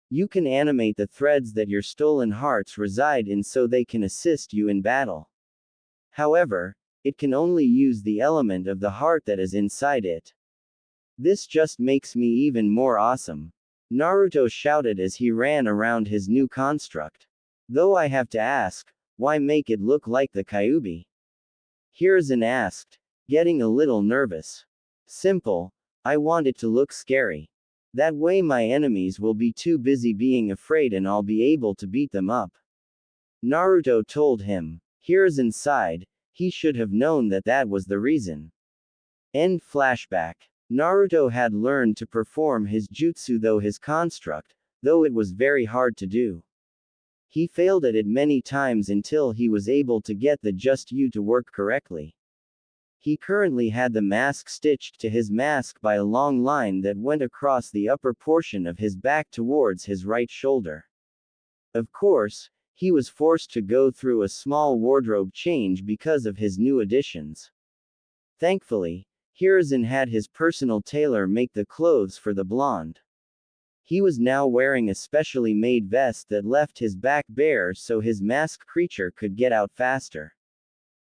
You can animate the threads that your stolen hearts reside in so they can assist you in battle. However, it can only use the element of the heart that is inside it. This just makes me even more awesome. Naruto shouted as he ran around his new construct. Though I have to ask, why make it look like the Kyuubi? Hiruzen asked, getting a little nervous. Simple, I want it to look scary. That way my enemies will be too busy being afraid and I'll be able to beat them up. Naruto told him. Hiruzen sighed, he should have known that that was the reason. End flashback. Naruto had learned to perform his jutsu though it was very hard to do. He failed at it many times until he was able to get the just you to work correctly. He currently had the mask stitched to his mask by a long line that went across the upper portion of his back towards his right shoulder. Of course, he was forced to go through a small wardrobe change because of his new additions. Thankfully, Hiruzen had his personal tailor make the clothes for the blonde. He was now wearing a specially made vest that left his back bare so his masked creature could get out faster.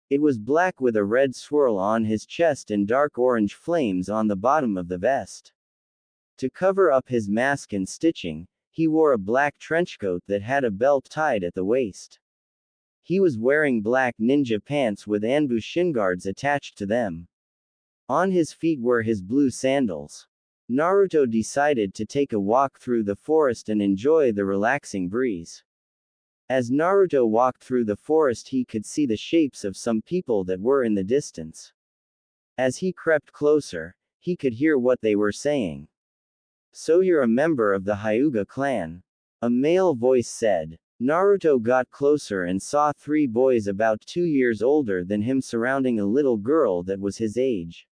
It was black with a red swirl on his chest and dark orange flames on the bottom of the vest. To cover up his mask and stitching, he wore a black trenchcoat that had a belt tied at the waist. He was wearing black ninja pants with Anbu shin guards attached to them. On his feet were his blue sandals. Naruto decided to take a walk through the forest and enjoy the relaxing breeze. As Naruto walked through the forest, he could see the shapes of some people that were in the distance. As he crept closer, he could hear what they were saying. "So you're a member of the Hyuga clan?" a male voice said. Naruto got closer and saw 3 boys about 2 years older than him surrounding a little girl that was his age.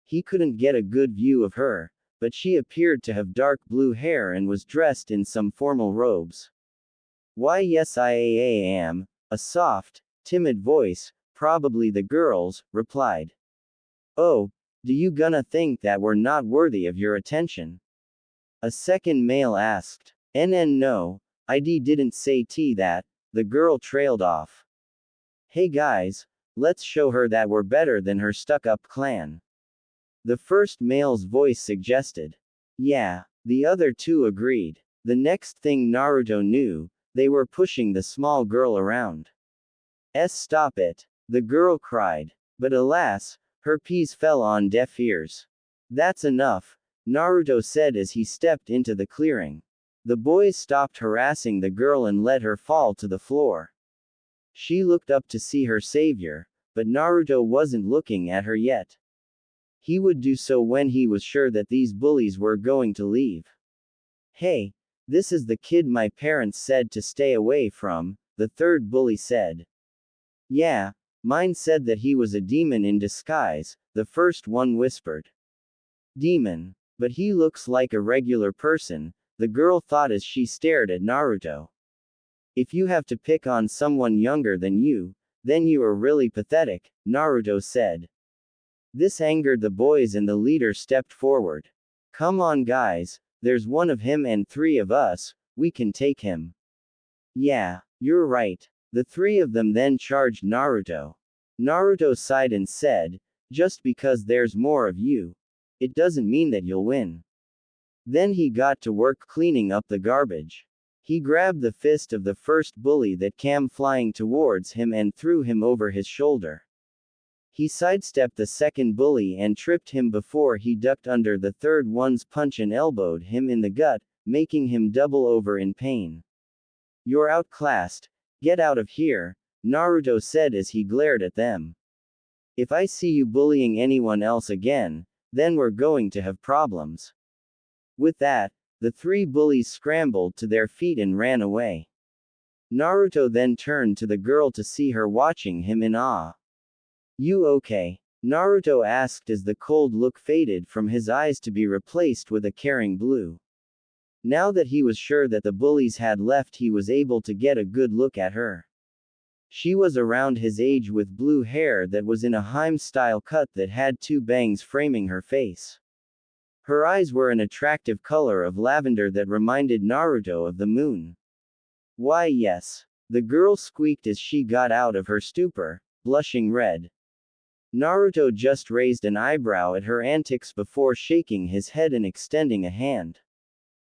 He couldn't get a good view of her, but she appeared to have dark blue hair and was dressed in some formal robes. "Why yes I am," a soft, timid voice, probably the girl's, replied. "Oh, do you gonna think that we're not worthy of your attention?" a second male asked. No, ID didn't say that," the girl trailed off. "Hey guys, let's show her that we're better than her stuck-up clan," the first male's voice suggested. "Yeah," the other 2 agreed. The next thing Naruto knew, they were pushing the small girl around. Stop it," the girl cried. But alas, her peas fell on deaf ears. "That's enough," Naruto said as he stepped into the clearing. The boys stopped harassing the girl and let her fall to the floor. She looked up to see her savior, but Naruto wasn't looking at her yet. He would do so when he was sure that these bullies were going to leave. "Hey, this is the kid my parents said to stay away from," the third bully said. "Yeah, mine said that he was a demon in disguise," the first one whispered. "Demon? But he looks like a regular person," the girl thought as she stared at Naruto. "If you have to pick on someone younger than you, then you are really pathetic," Naruto said. This angered the boys and the leader stepped forward. "Come on guys, there's one of him and 3 of us, we can take him." "Yeah, you're right." The 3 of them then charged Naruto. Naruto sighed and said, "Just because there's more of you, it doesn't mean that you'll win." Then he got to work cleaning up the garbage. He grabbed the fist of the first bully that came flying towards him and threw him over his shoulder. He sidestepped the second bully and tripped him before he ducked under the third one's punch and elbowed him in the gut, making him double over in pain. "You're outclassed. Get out of here," Naruto said as he glared at them. "If I see you bullying anyone else again, then we're going to have problems." With that, the 3 bullies scrambled to their feet and ran away. Naruto then turned to the girl to see her watching him in awe. "You okay?" Naruto asked as the cold look faded from his eyes to be replaced with a caring blue. Now that he was sure that the bullies had left, he was able to get a good look at her. She was around his age with blue hair that was in a Harem-style cut that had 2 bangs framing her face. Her eyes were an attractive color of lavender that reminded Naruto of the moon. "Why yes," the girl squeaked as she got out of her stupor, blushing red. Naruto just raised an eyebrow at her antics before shaking his head and extending a hand.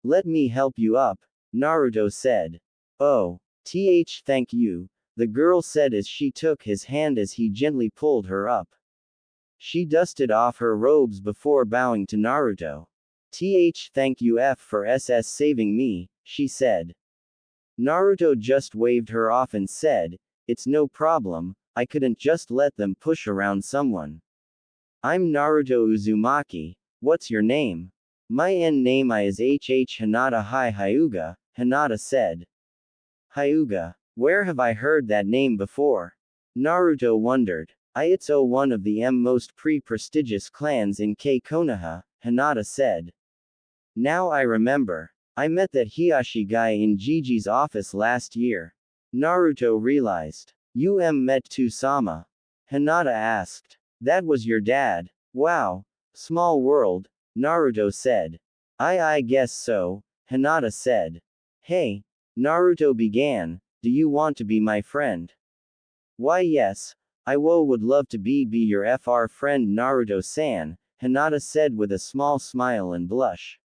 "Let me help you up," Naruto said. "Oh, thank you," the girl said as she took his hand as he gently pulled her up. She dusted off her robes before bowing to Naruto. Thank you for saving me," she said. Naruto just waved her off and said, "It's no problem, I couldn't just let them push around someone. I'm Naruto Uzumaki, what's your name?" "My name is Hinata Hyuga," Hinata said. "Hyuga? Where have I heard that name before?" Naruto wondered. "It's one of the most prestigious clans in Konoha," Hinata said. "Now I remember. I met that Hiyashi guy in Gigi's office last year." Naruto realized. "You met Tusama?" Hinata asked. That was your dad. Wow. Small world, Naruto said. I guess so, Hinata said. Hey, Naruto began, do you want to be my friend? Why yes, would love to be your FR friend Naruto-san, Hinata said with a small smile and blush.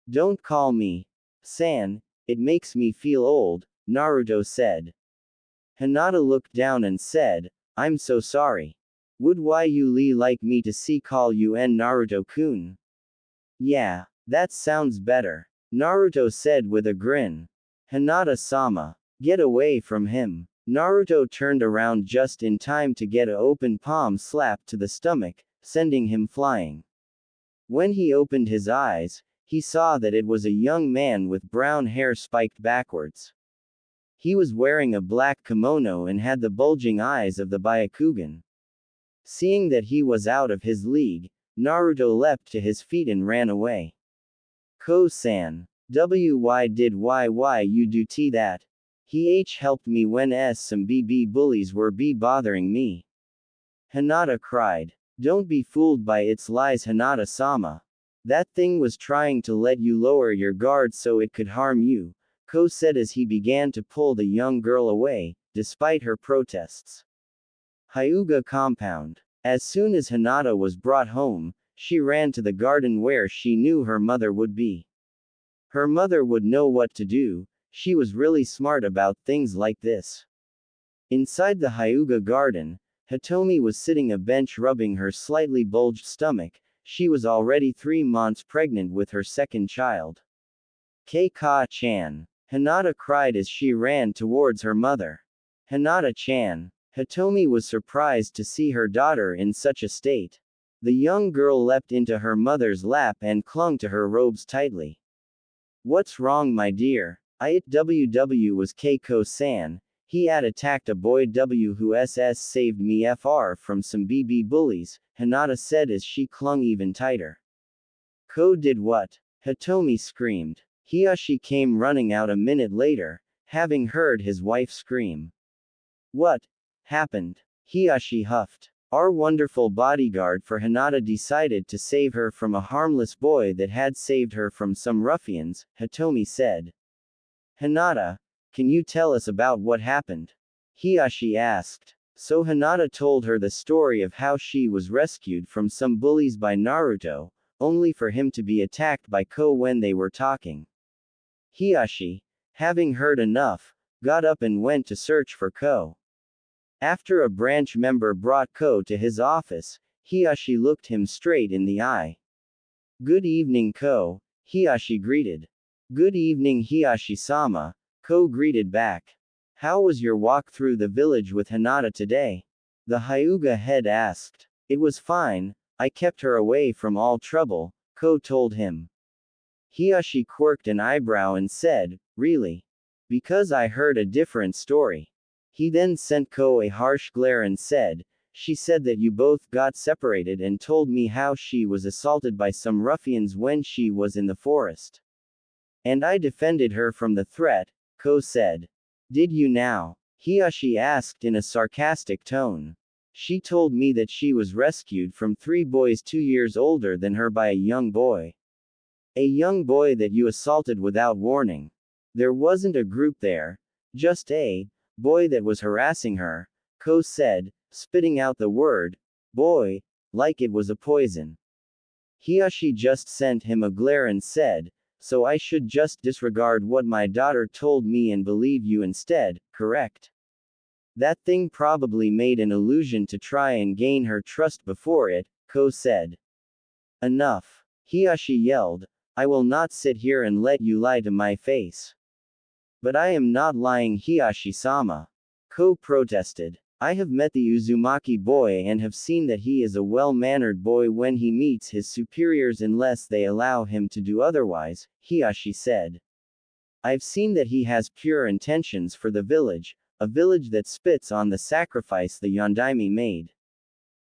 Don't call me San, it makes me feel old, Naruto said. Hinata looked down and said, I'm so sorry. Would you like me to call you Naruto-kun? Yeah, that sounds better, Naruto said with a grin. Hinata-sama, get away from him. Naruto turned around just in time to get a open palm slap to the stomach, sending him flying. When he opened his eyes, he saw that it was a young man with brown hair spiked backwards. He was wearing a black kimono and had the bulging eyes of the Byakugan. Seeing that he was out of his league, Naruto leapt to his feet and ran away. Ko-san. Why did you do that? He helped me when some BB bullies were bothering me. Hinata cried. Don't be fooled by its lies, Hinata-sama. That thing was trying to let you lower your guard so it could harm you, Ko said as he began to pull the young girl away, despite her protests. Hyuga compound. As soon as Hinata was brought home, she ran to the garden where she knew her mother would be. Her mother would know what to do, she was really smart about things like this. Inside the Hyuga garden, Hitomi was sitting a bench rubbing her slightly bulged stomach. She was already 3 months pregnant with her second child. Ka-chan. Hinata cried as she ran towards her mother. Hinata-chan. Hitomi was surprised to see her daughter in such a state. The young girl leapt into her mother's lap and clung to her robes tightly. What's wrong, my dear? Was Keiko-san. He had attacked a boy who saved me from some BB bullies, Hinata said as she clung even tighter. Ko did what? Hitomi screamed. Hiyashi came running out a minute later, having heard his wife scream. What happened? Hiyashi huffed. Our wonderful bodyguard for Hinata decided to save her from a harmless boy that had saved her from some ruffians, Hitomi said. Hinata, can you tell us about what happened? Hiyashi asked. So Hinata told her the story of how she was rescued from some bullies by Naruto, only for him to be attacked by Ko when they were talking. Hiyashi, having heard enough, got up and went to search for Ko. After a branch member brought Ko to his office, Hiyashi looked him straight in the eye. Good evening, Ko, Hiyashi greeted. Good evening, Hiyashi-sama, Ko greeted back. How was your walk through the village with Hinata today? The Hyuga head asked. It was fine, I kept her away from all trouble, Ko told him. Hiyashi quirked an eyebrow and said, really? Because I heard a different story. He then sent Ko a harsh glare and said, she said that you both got separated and told me how she was assaulted by some ruffians when she was in the forest. And I defended her from the threat, Ko said. Did you now? Hiyashi asked in a sarcastic tone. She told me that she was rescued from 3 boys 2 years older than her by a young boy. A young boy that you assaulted without warning. There wasn't a group there, just a boy that was harassing her, Ko said, spitting out the word boy, like it was a poison. Hiyashi just sent him a glare and said, so I should just disregard what my daughter told me and believe you instead, correct? That thing probably made an illusion to try and gain her trust before it, Ko said. Enough. Hiyashi yelled, I will not sit here and let you lie to my face. But I am not lying, Hiyashi-sama. Ko protested. I have met the Uzumaki boy and have seen that he is a well-mannered boy when he meets his superiors unless they allow him to do otherwise, Hiyashi said. I've seen that he has pure intentions for the village, a village that spits on the sacrifice the Yondaime made.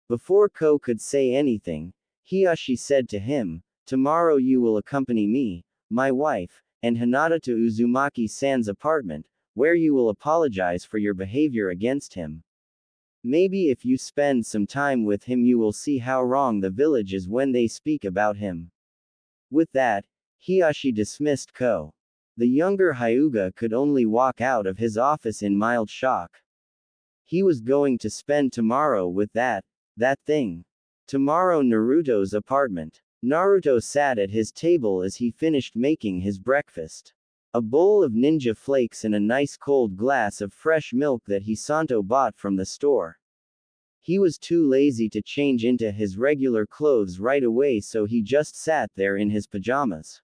Before Ko could say anything, Hiyashi said to him, tomorrow you will accompany me, my wife, and Hinata to Uzumaki-san's apartment, where you will apologize for your behavior against him. Maybe if you spend some time with him you will see how wrong the village is when they speak about him. With that, Hiyashi dismissed Ko. The younger Hyuga could only walk out of his office in mild shock. He was going to spend tomorrow with that thing. Tomorrow Naruto's apartment. Naruto sat at his table as he finished making his breakfast. A bowl of ninja flakes and a nice cold glass of fresh milk that Hisanto bought from the store. He was too lazy to change into his regular clothes right away, so he just sat there in his pajamas.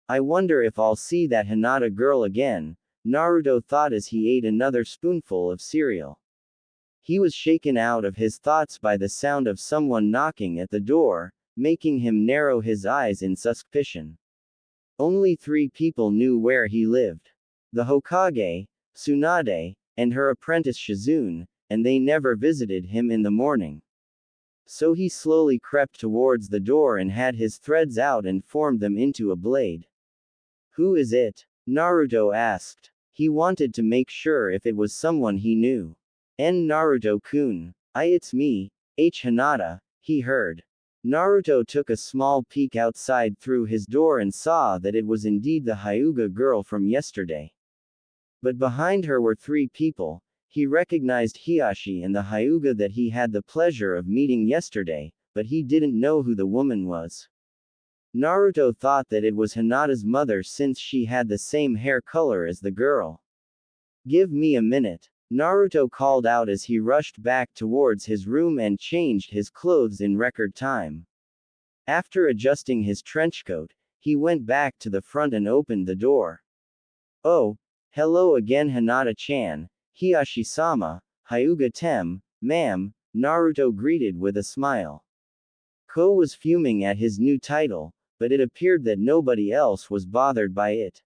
I wonder if I'll see that Hinata girl again, Naruto thought as he ate another spoonful of cereal. He was shaken out of his thoughts by the sound of someone knocking at the door, making him narrow his eyes in suspicion. Only 3 people knew where he lived. The Hokage, Tsunade, and her apprentice Shizune, and they never visited him in the morning. So he slowly crept towards the door and had his threads out and formed them into a blade. Who is it? Naruto asked. He wanted to make sure if it was someone he knew. Naruto-kun. It's me, Hinata, he heard. Naruto took a small peek outside through his door and saw that it was indeed the Hyuga girl from yesterday. But behind her were 3 people. He recognized Hiyashi and the Hyuga that he had the pleasure of meeting yesterday, but he didn't know who the woman was. Naruto thought that it was Hinata's mother since she had the same hair color as the girl. Give me a minute. Naruto called out as he rushed back towards his room and changed his clothes in record time. After adjusting his trenchcoat, he went back to the front and opened the door. Oh, hello again Hinata-chan, Hiyashi-sama, Hyuga-tem, ma'am, Naruto greeted with a smile. Ko was fuming at his new title, but it appeared that nobody else was bothered by it.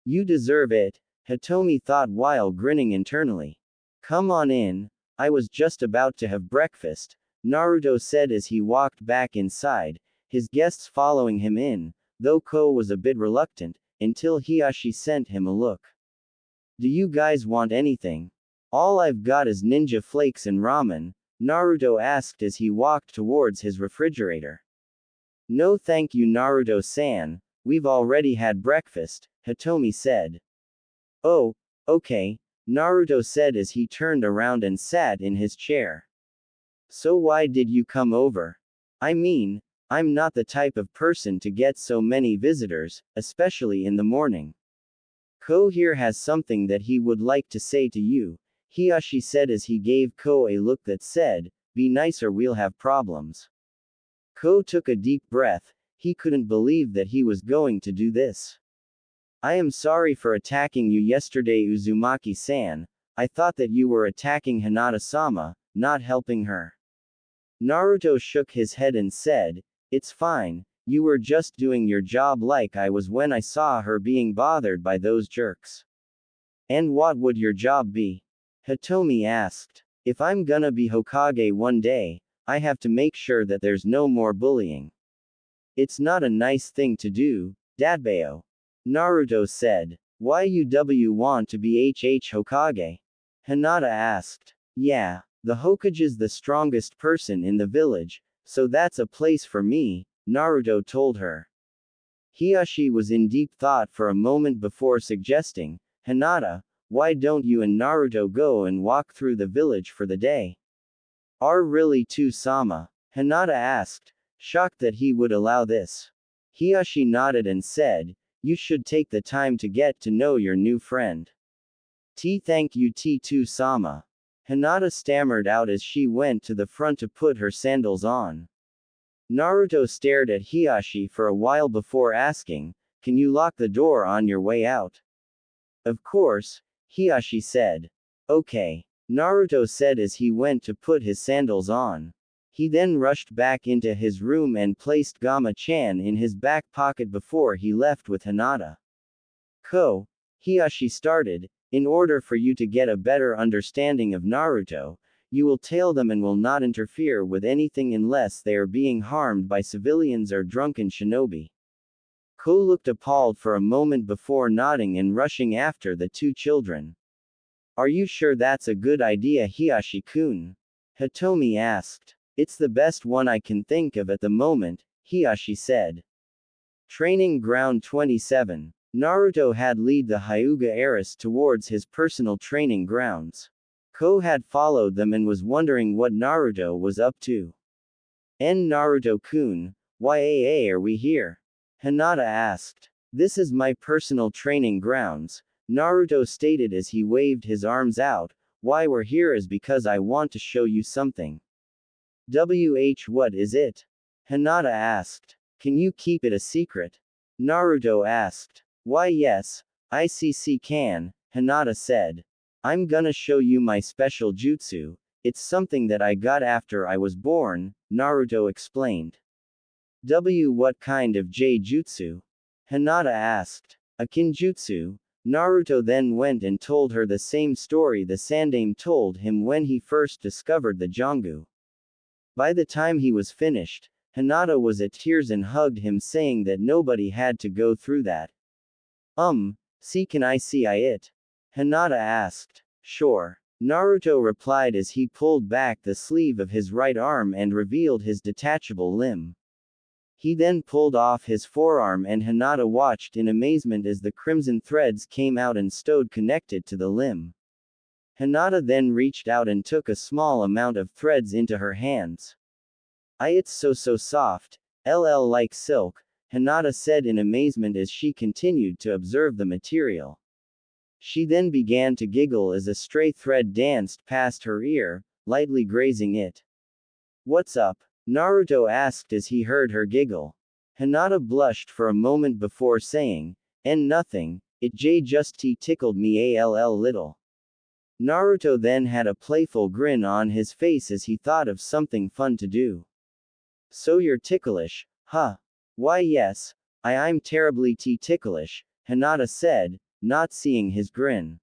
You deserve it, Hitomi thought while grinning internally. Come on in, I was just about to have breakfast, Naruto said as he walked back inside, his guests following him in, though Ko was a bit reluctant, until Hiyashi sent him a look. Do you guys want anything? All I've got is ninja flakes and ramen, Naruto asked as he walked towards his refrigerator. No thank you Naruto-san, we've already had breakfast, Hitomi said. Oh, okay, Naruto said as he turned around and sat in his chair. So why did you come over? I mean, I'm not the type of person to get so many visitors, especially in the morning. Ko here has something that he would like to say to you, Hiyashi said as he gave Ko a look that said, be nice or we'll have problems. Ko took a deep breath, he couldn't believe that he was going to do this. I am sorry for attacking you yesterday Uzumaki-san, I thought that you were attacking Hinata-sama, not helping her. Naruto shook his head and said, it's fine, you were just doing your job like I was when I saw her being bothered by those jerks. And what would your job be? Hitomi asked. If I'm gonna be Hokage one day, I have to make sure that there's no more bullying. It's not a nice thing to do, Dadbeo. Naruto said. Why you want to be Hokage? Hinata asked. Yeah, the Hokage's the strongest person in the village, so that's a place for me, Naruto told her. Hiyashi was in deep thought for a moment before suggesting, Hinata, why don't you and Naruto go and walk through the village for the day? Are really too Sama? Hinata asked, shocked that he would allow this. Hiyashi nodded and said, you should take the time to get to know your new friend. Thank you T2 Sama. Hinata stammered out as she went to the front to put her sandals on. Naruto stared at Hiyashi for a while before asking, can you lock the door on your way out? Of course, Hiyashi said. Okay, Naruto said as he went to put his sandals on. He then rushed back into his room and placed Gama-chan in his back pocket before he left with Hinata. Ko, Hiyashi started, in order for you to get a better understanding of Naruto, you will tail them and will not interfere with anything unless they are being harmed by civilians or drunken shinobi. Ko looked appalled for a moment before nodding and rushing after the 2 children. Are you sure that's a good idea, Hiyashi-kun? Hitomi asked. It's the best one I can think of at the moment, Hiyashi said. Training Ground 27. Naruto had led the Hyuga heiress towards his personal training grounds. Ko had followed them and was wondering what Naruto was up to. Naruto-kun, why are we here? Hinata asked. This is my personal training grounds, Naruto stated as he waved his arms out. Why we're here is because I want to show you something. What is it? Hinata asked. Can you keep it a secret? Naruto asked. Why yes, ICC can, Hinata said. I'm gonna show you my special jutsu, it's something that I got after I was born, Naruto explained. What kind of jutsu? Hinata asked. A kinjutsu. Naruto then went and told her the same story the Sandaime told him when he first discovered the Jongu. By the time he was finished, Hinata was at tears and hugged him saying that nobody had to go through that. See can I see it? Hinata asked. Sure. Naruto replied as he pulled back the sleeve of his right arm and revealed his detachable limb. He then pulled off his forearm and Hinata watched in amazement as the crimson threads came out and stowed connected to the limb. Hinata then reached out and took a small amount of threads into her hands. It's so soft, like silk, Hinata said in amazement as she continued to observe the material. She then began to giggle as a stray thread danced past her ear, lightly grazing it. What's up? Naruto asked as he heard her giggle. Hinata blushed for a moment before saying, nothing, it just tickled me little. Naruto then had a playful grin on his face as he thought of something fun to do. So you're ticklish, huh? Why yes, I'm terribly ticklish, Hinata said, not seeing his grin.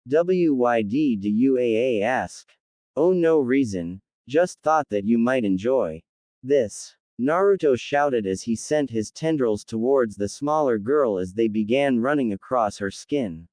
Why do you ask? Oh no reason, just thought that you might enjoy this. Naruto shouted as he sent his tendrils towards the smaller girl as they began running across her skin.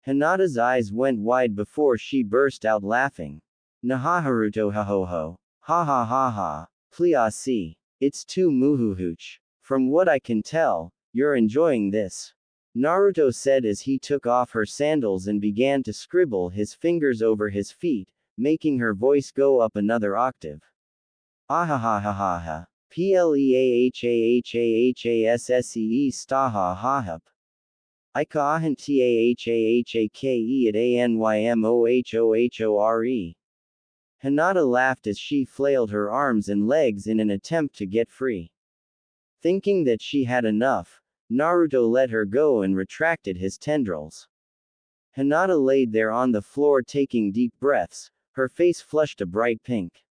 Hinata's eyes went wide before she burst out laughing. Nahaharuto ha ho ho. Ha ha ha ha. Please see. It's too muhuhuch. From what I can tell, you're enjoying this. Naruto said as he took off her sandals and began to scribble his fingers over his feet, making her voice go up another octave. Ahahahaha. Pleahahahahasee staha hahap. Ikahantahahake at anymohohore. Hinata laughed as she flailed her arms and legs in an attempt to get free. Thinking that she had enough, Naruto let her go and retracted his tendrils. Hinata laid there on the floor taking deep breaths, her face flushed a bright pink.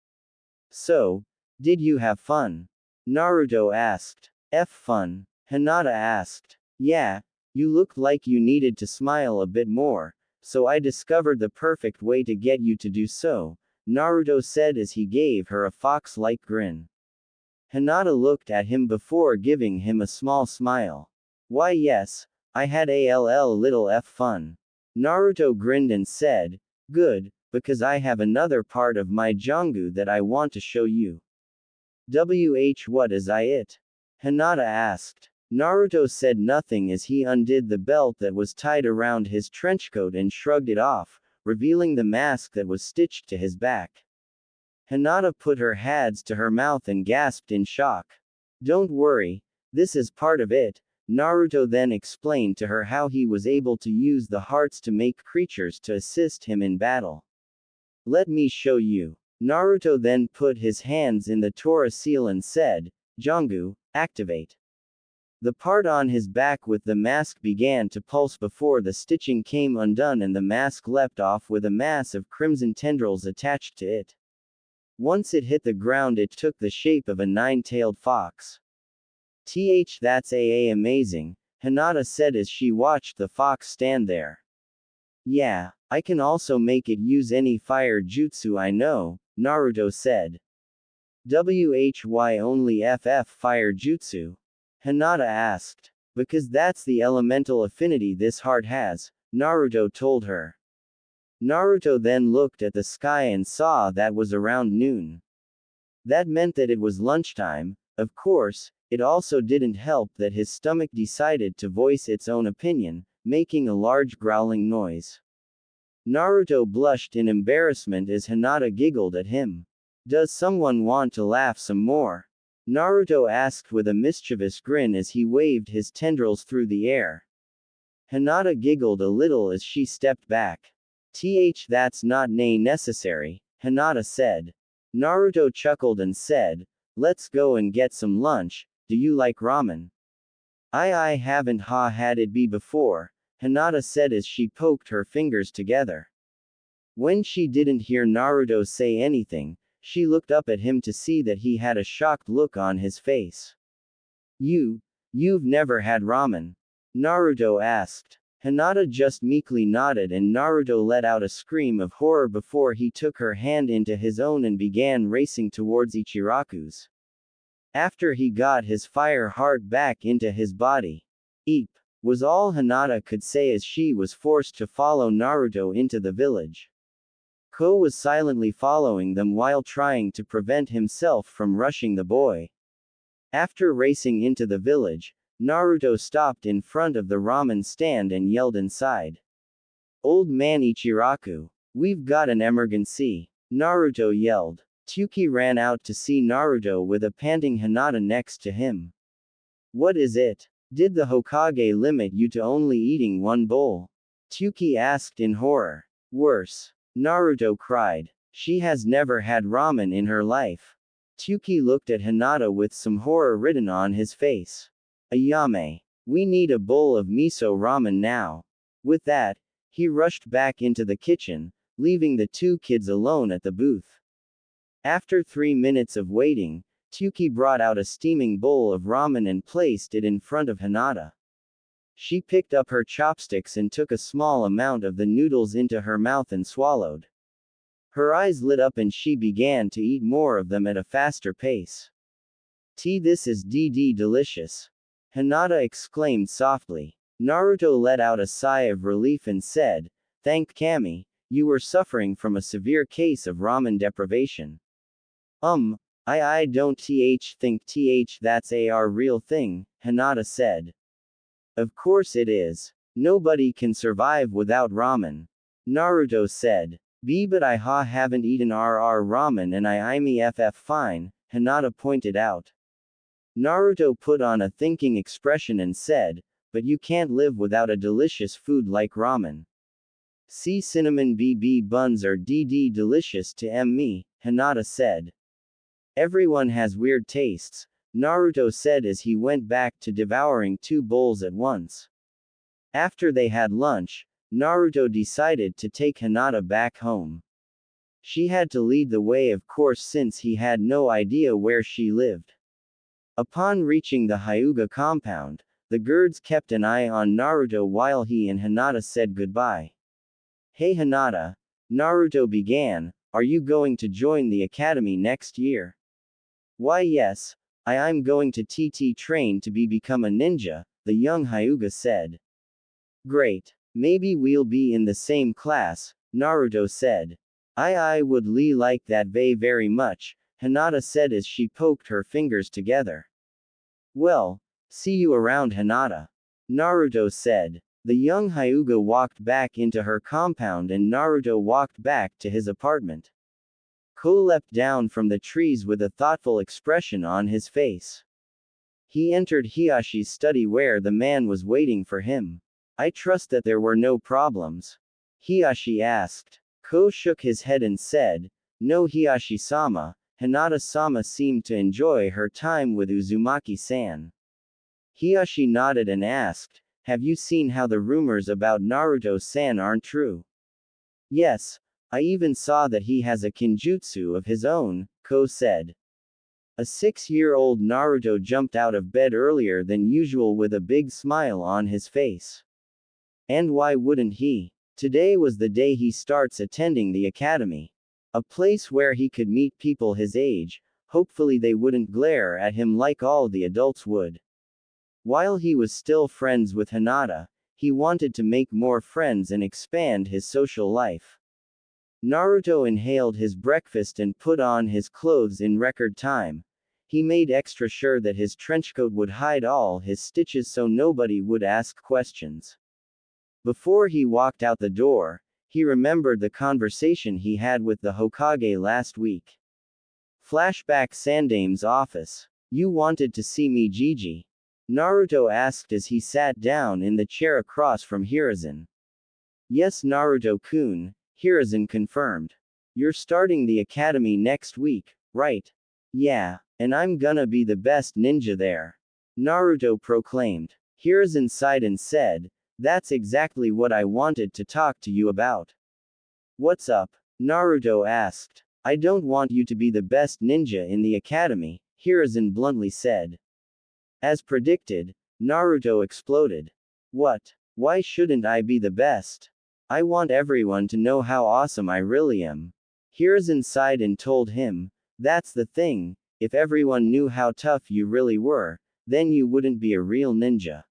So, did you have fun? Naruto asked. Fun? Hinata asked. Yeah, you looked like you needed to smile a bit more, so I discovered the perfect way to get you to do so, Naruto said as he gave her a fox-like grin. Hinata looked at him before giving him a small smile. Why yes, I had little fun. Naruto grinned and said, good, because I have another part of my Jongu that I want to show you. What is it? Hinata asked. Naruto said nothing as he undid the belt that was tied around his trenchcoat and shrugged it off, revealing the mask that was stitched to his back. Hinata put her hands to her mouth and gasped in shock. Don't worry, this is part of it, Naruto then explained to her how he was able to use the hearts to make creatures to assist him in battle. Let me show you. Naruto then put his hands in the Tora seal and said, Jongu, activate. The part on his back with the mask began to pulse before the stitching came undone and the mask leapt off with a mass of crimson tendrils attached to it. Once it hit the ground it took the shape of a nine-tailed fox. That's amazing, Hinata said as she watched the fox stand there. Yeah, I can also make it use any fire jutsu I know, Naruto said. Why only fire jutsu? Hinata asked. Because that's the elemental affinity this heart has, Naruto told her. Naruto then looked at the sky and saw that was around noon. That meant that it was lunchtime. Of course, it also didn't help that his stomach decided to voice its own opinion, making a large growling noise. Naruto blushed in embarrassment as Hinata giggled at him. Does someone want to laugh some more? Naruto asked with a mischievous grin as he waved his tendrils through the air. Hinata giggled a little as she stepped back. That's not necessary, Hinata said. Naruto chuckled and said, let's go and get some lunch. Do you like ramen? I haven't had it before, Hinata said as she poked her fingers together. When she didn't hear Naruto say anything, she looked up at him to see that he had a shocked look on his face. You've never had ramen? Naruto asked. Hinata just meekly nodded and Naruto let out a scream of horror before he took her hand into his own and began racing towards Ichiraku's. After he got his fire heart back into his body. Eep, was all Hinata could say as she was forced to follow Naruto into the village. Ko was silently following them while trying to prevent himself from rushing the boy. After racing into the village, Naruto stopped in front of the ramen stand and yelled inside. Old man Ichiraku, we've got an emergency, Naruto yelled. Tsuki ran out to see Naruto with a panting Hinata next to him. What is it? Did the Hokage limit you to only eating one bowl? Tsuki asked in horror. Worse, Naruto cried. She has never had ramen in her life. Tsuki looked at Hinata with some horror written on his face. Ayame. We need a bowl of miso ramen now. With that, he rushed back into the kitchen, leaving the two kids alone at the booth. After 3 minutes of waiting, Tsuki brought out a steaming bowl of ramen and placed it in front of Hinata. She picked up her chopsticks and took a small amount of the noodles into her mouth and swallowed. Her eyes lit up and she began to eat more of them at a faster pace. This is delicious. Hinata exclaimed softly. Naruto let out a sigh of relief and said, thank Kami, you were suffering from a severe case of ramen deprivation. I don't think that's a real thing, Hinata said. Of course it is. Nobody can survive without ramen. Naruto said. But I haven't eaten ramen and I'm fine, Hinata pointed out. Naruto put on a thinking expression and said, but you can't live without a delicious food like ramen. Cinnamon BB buns are delicious to me, Hinata said. Everyone has weird tastes, Naruto said as he went back to devouring 2 bowls at once. After they had lunch, Naruto decided to take Hinata back home. She had to lead the way of course since he had no idea where she lived. Upon reaching the Hyuga compound, the guards kept an eye on Naruto while he and Hinata said goodbye. Hey Hinata, Naruto began, are you going to join the academy next year? Why yes, I'm going to train to become a ninja, the young Hyuga said. Great. Maybe we'll be in the same class, Naruto said. I would like that very much, Hinata said as she poked her fingers together. Well, see you around Hinata. Naruto said. The young Hyuga walked back into her compound and Naruto walked back to his apartment. Ko leapt down from the trees with a thoughtful expression on his face. He entered Hiyashi's study where the man was waiting for him. I trust that there were no problems. Hiyashi asked. Ko shook his head and said, no Hiyashi-sama, Hinata-sama seemed to enjoy her time with Uzumaki-san. Hiyashi nodded and asked, have you seen how the rumors about Naruto-san aren't true? Yes, I even saw that he has a kinjutsu of his own, Ko said. A 6-year-old Naruto jumped out of bed earlier than usual with a big smile on his face. And why wouldn't he? Today was the day he starts attending the academy. A place where he could meet people his age, hopefully they wouldn't glare at him like all the adults would. While he was still friends with Hinata, he wanted to make more friends and expand his social life. Naruto inhaled his breakfast and put on his clothes in record time. He made extra sure that his trenchcoat would hide all his stitches so nobody would ask questions. Before he walked out the door, he remembered the conversation he had with the Hokage last week. Flashback Sandame's office. You wanted to see me, Gigi? Naruto asked as he sat down in the chair across from Hiruzen. Yes, Naruto-kun, Hiruzen confirmed. You're starting the academy next week, right? Yeah, and I'm gonna be the best ninja there. Naruto proclaimed. Hiruzen sighed and said, that's exactly what I wanted to talk to you about. What's up? Naruto asked. I don't want you to be the best ninja in the academy, Hiruzen bluntly said. As predicted, Naruto exploded. What? Why shouldn't I be the best? I want everyone to know how awesome I really am. Hiruzen sighed and told him, that's the thing, if everyone knew how tough you really were, then you wouldn't be a real ninja.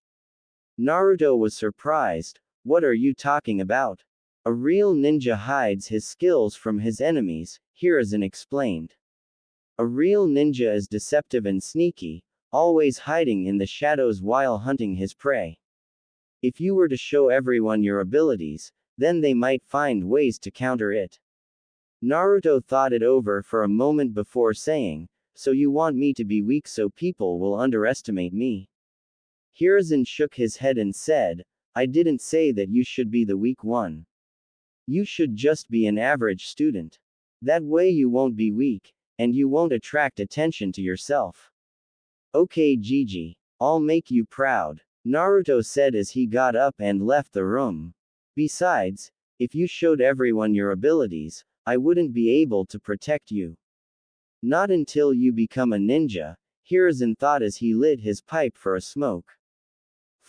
Naruto was surprised. What are you talking about? A real ninja hides his skills from his enemies, Hiruzen explained. A real ninja is deceptive and sneaky, always hiding in the shadows while hunting his prey. If you were to show everyone your abilities, then they might find ways to counter it. Naruto thought it over for a moment before saying, so you want me to be weak so people will underestimate me? Hiruzen shook his head and said, I didn't say that you should be the weak one. You should just be an average student. That way you won't be weak, and you won't attract attention to yourself. Okay, Gigi. I'll make you proud, Naruto said as he got up and left the room. Besides, if you showed everyone your abilities, I wouldn't be able to protect you. Not until you become a ninja, Hiruzen thought as he lit his pipe for a smoke.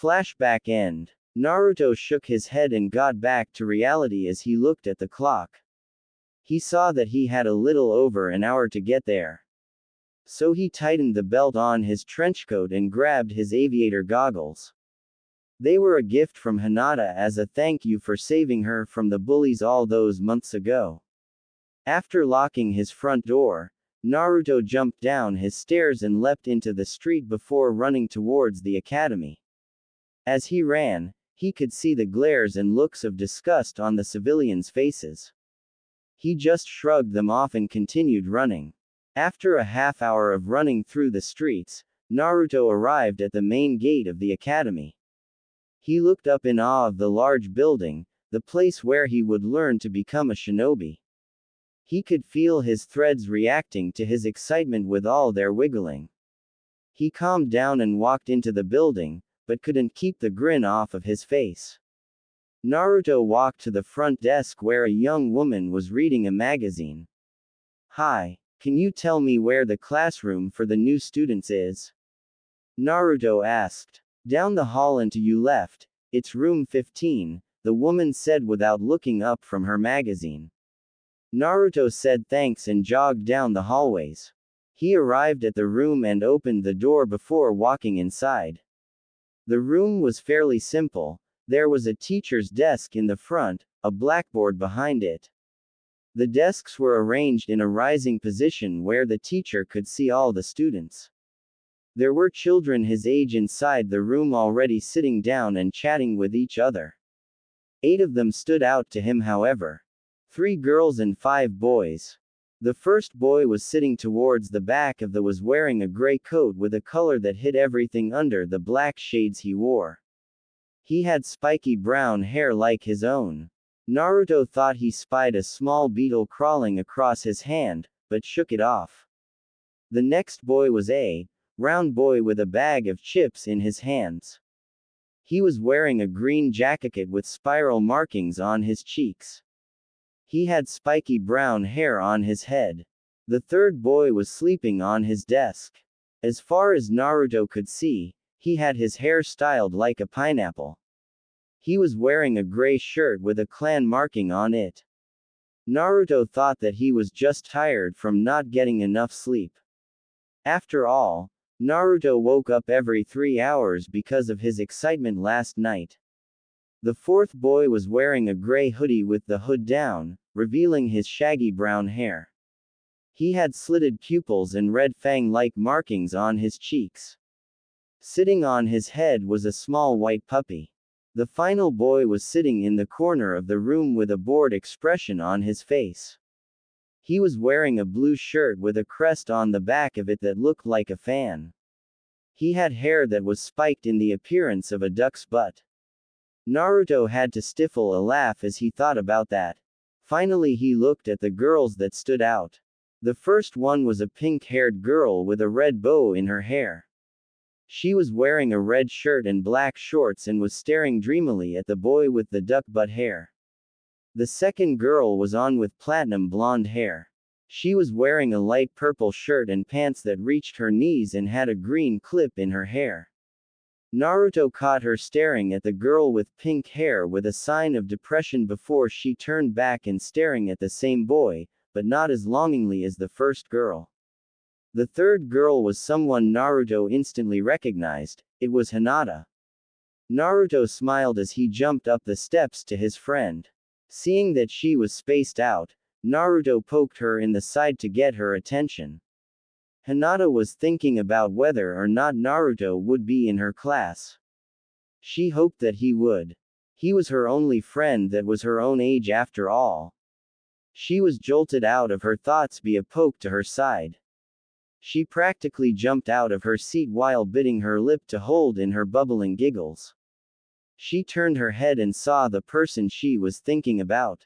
Flashback end. Naruto shook his head and got back to reality as he looked at the clock. He saw that he had a little over an hour to get there. So he tightened the belt on his trenchcoat and grabbed his aviator goggles. They were a gift from Hinata as a thank you for saving her from the bullies all those months ago. After locking his front door, Naruto jumped down his stairs and leapt into the street before running towards the academy. As he ran, he could see the glares and looks of disgust on the civilians' faces. He just shrugged them off and continued running. After a half hour of running through the streets, Naruto arrived at the main gate of the academy. He looked up in awe of the large building, the place where he would learn to become a shinobi. He could feel his threads reacting to his excitement with all their wiggling. He calmed down and walked into the building, but couldn't keep the grin off of his face. Naruto walked to the front desk where a young woman was reading a magazine. Hi, can you tell me where the classroom for the new students is? Naruto asked. Down the hall and to your left, it's room 15, the woman said without looking up from her magazine. Naruto said thanks and jogged down the hallways. He arrived at the room and opened the door before walking inside. The room was fairly simple. There was a teacher's desk in the front, a blackboard behind it. The desks were arranged in a rising position where the teacher could see all the students. There were children his age inside the room already sitting down and chatting with each other. 8 of them stood out to him, however. 3 girls and 5 boys. The first boy was sitting towards the back of the was wearing a gray coat with a color that hid everything under the black shades he wore. He had spiky brown hair like his own. Naruto thought he spied a small beetle crawling across his hand, but shook it off. The next boy was a round boy with a bag of chips in his hands. He was wearing a green jacket with spiral markings on his cheeks. He had spiky brown hair on his head. The third boy was sleeping on his desk. As far as Naruto could see, he had his hair styled like a pineapple. He was wearing a gray shirt with a clan marking on it. Naruto thought that he was just tired from not getting enough sleep. After all, Naruto woke up every 3 hours because of his excitement last night. The fourth boy was wearing a gray hoodie with the hood down, revealing his shaggy brown hair. He had slitted pupils and red fang-like markings on his cheeks. Sitting on his head was a small white puppy. The final boy was sitting in the corner of the room with a bored expression on his face. He was wearing a blue shirt with a crest on the back of it that looked like a fan. He had hair that was spiked in the appearance of a duck's butt. Naruto had to stifle a laugh as he thought about that. Finally he looked at the girls that stood out. The first one was a pink-haired girl with a red bow in her hair. She was wearing a red shirt and black shorts and was staring dreamily at the boy with the duck butt hair. The second girl was on with platinum blonde hair. She was wearing a light purple shirt and pants that reached her knees and had a green clip in her hair. Naruto caught her staring at the girl with pink hair with a sign of depression before she turned back and staring at the same boy, but not as longingly as the first girl. The third girl was someone Naruto instantly recognized. It was Hinata. Naruto smiled as he jumped up the steps to his friend. Seeing that she was spaced out, Naruto poked her in the side to get her attention. Hinata was thinking about whether or not Naruto would be in her class. She hoped that he would. He was her only friend that was her own age after all. She was jolted out of her thoughts by a poke to her side. She practically jumped out of her seat while biting her lip to hold in her bubbling giggles. She turned her head and saw the person she was thinking about.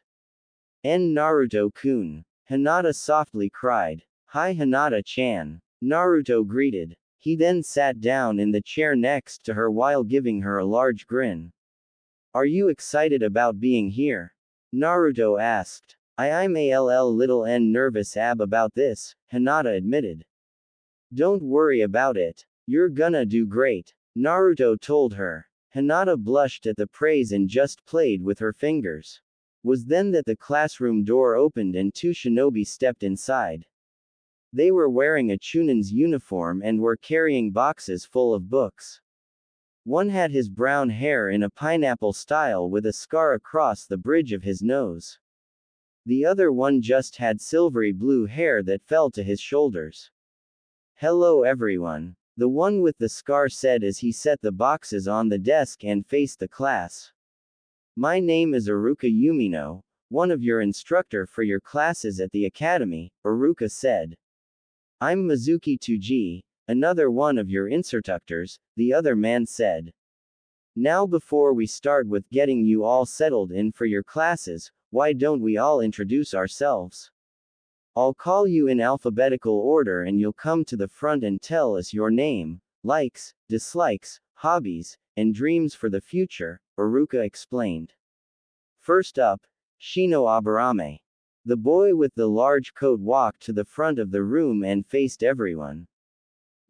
Naruto-kun. Hinata softly cried. Hi Hinata-chan. Naruto greeted. He then sat down in the chair next to her while giving her a large grin. Are you excited about being here? Naruto asked. I'm a little nervous about this, Hinata admitted. Don't worry about it. You're gonna do great, Naruto told her. Hinata blushed at the praise and just played with her fingers. Was then that the classroom door opened and two shinobi stepped inside. They were wearing a Chunin's uniform and were carrying boxes full of books. One had his brown hair in a pineapple style with a scar across the bridge of his nose. The other one just had silvery blue hair that fell to his shoulders. Hello everyone. The one with the scar said as he set the boxes on the desk and faced the class. My name is Iruka Yumino, one of your instructor for your classes at the academy, Iruka said. I'm Mizuki Tuji, another one of your instructors, the other man said. Now before we start with getting you all settled in for your classes, why don't we all introduce ourselves? I'll call you in alphabetical order and you'll come to the front and tell us your name, likes, dislikes, hobbies, and dreams for the future, Iruka explained. First up, Shino Aburame. The boy with the large coat walked to the front of the room and faced everyone.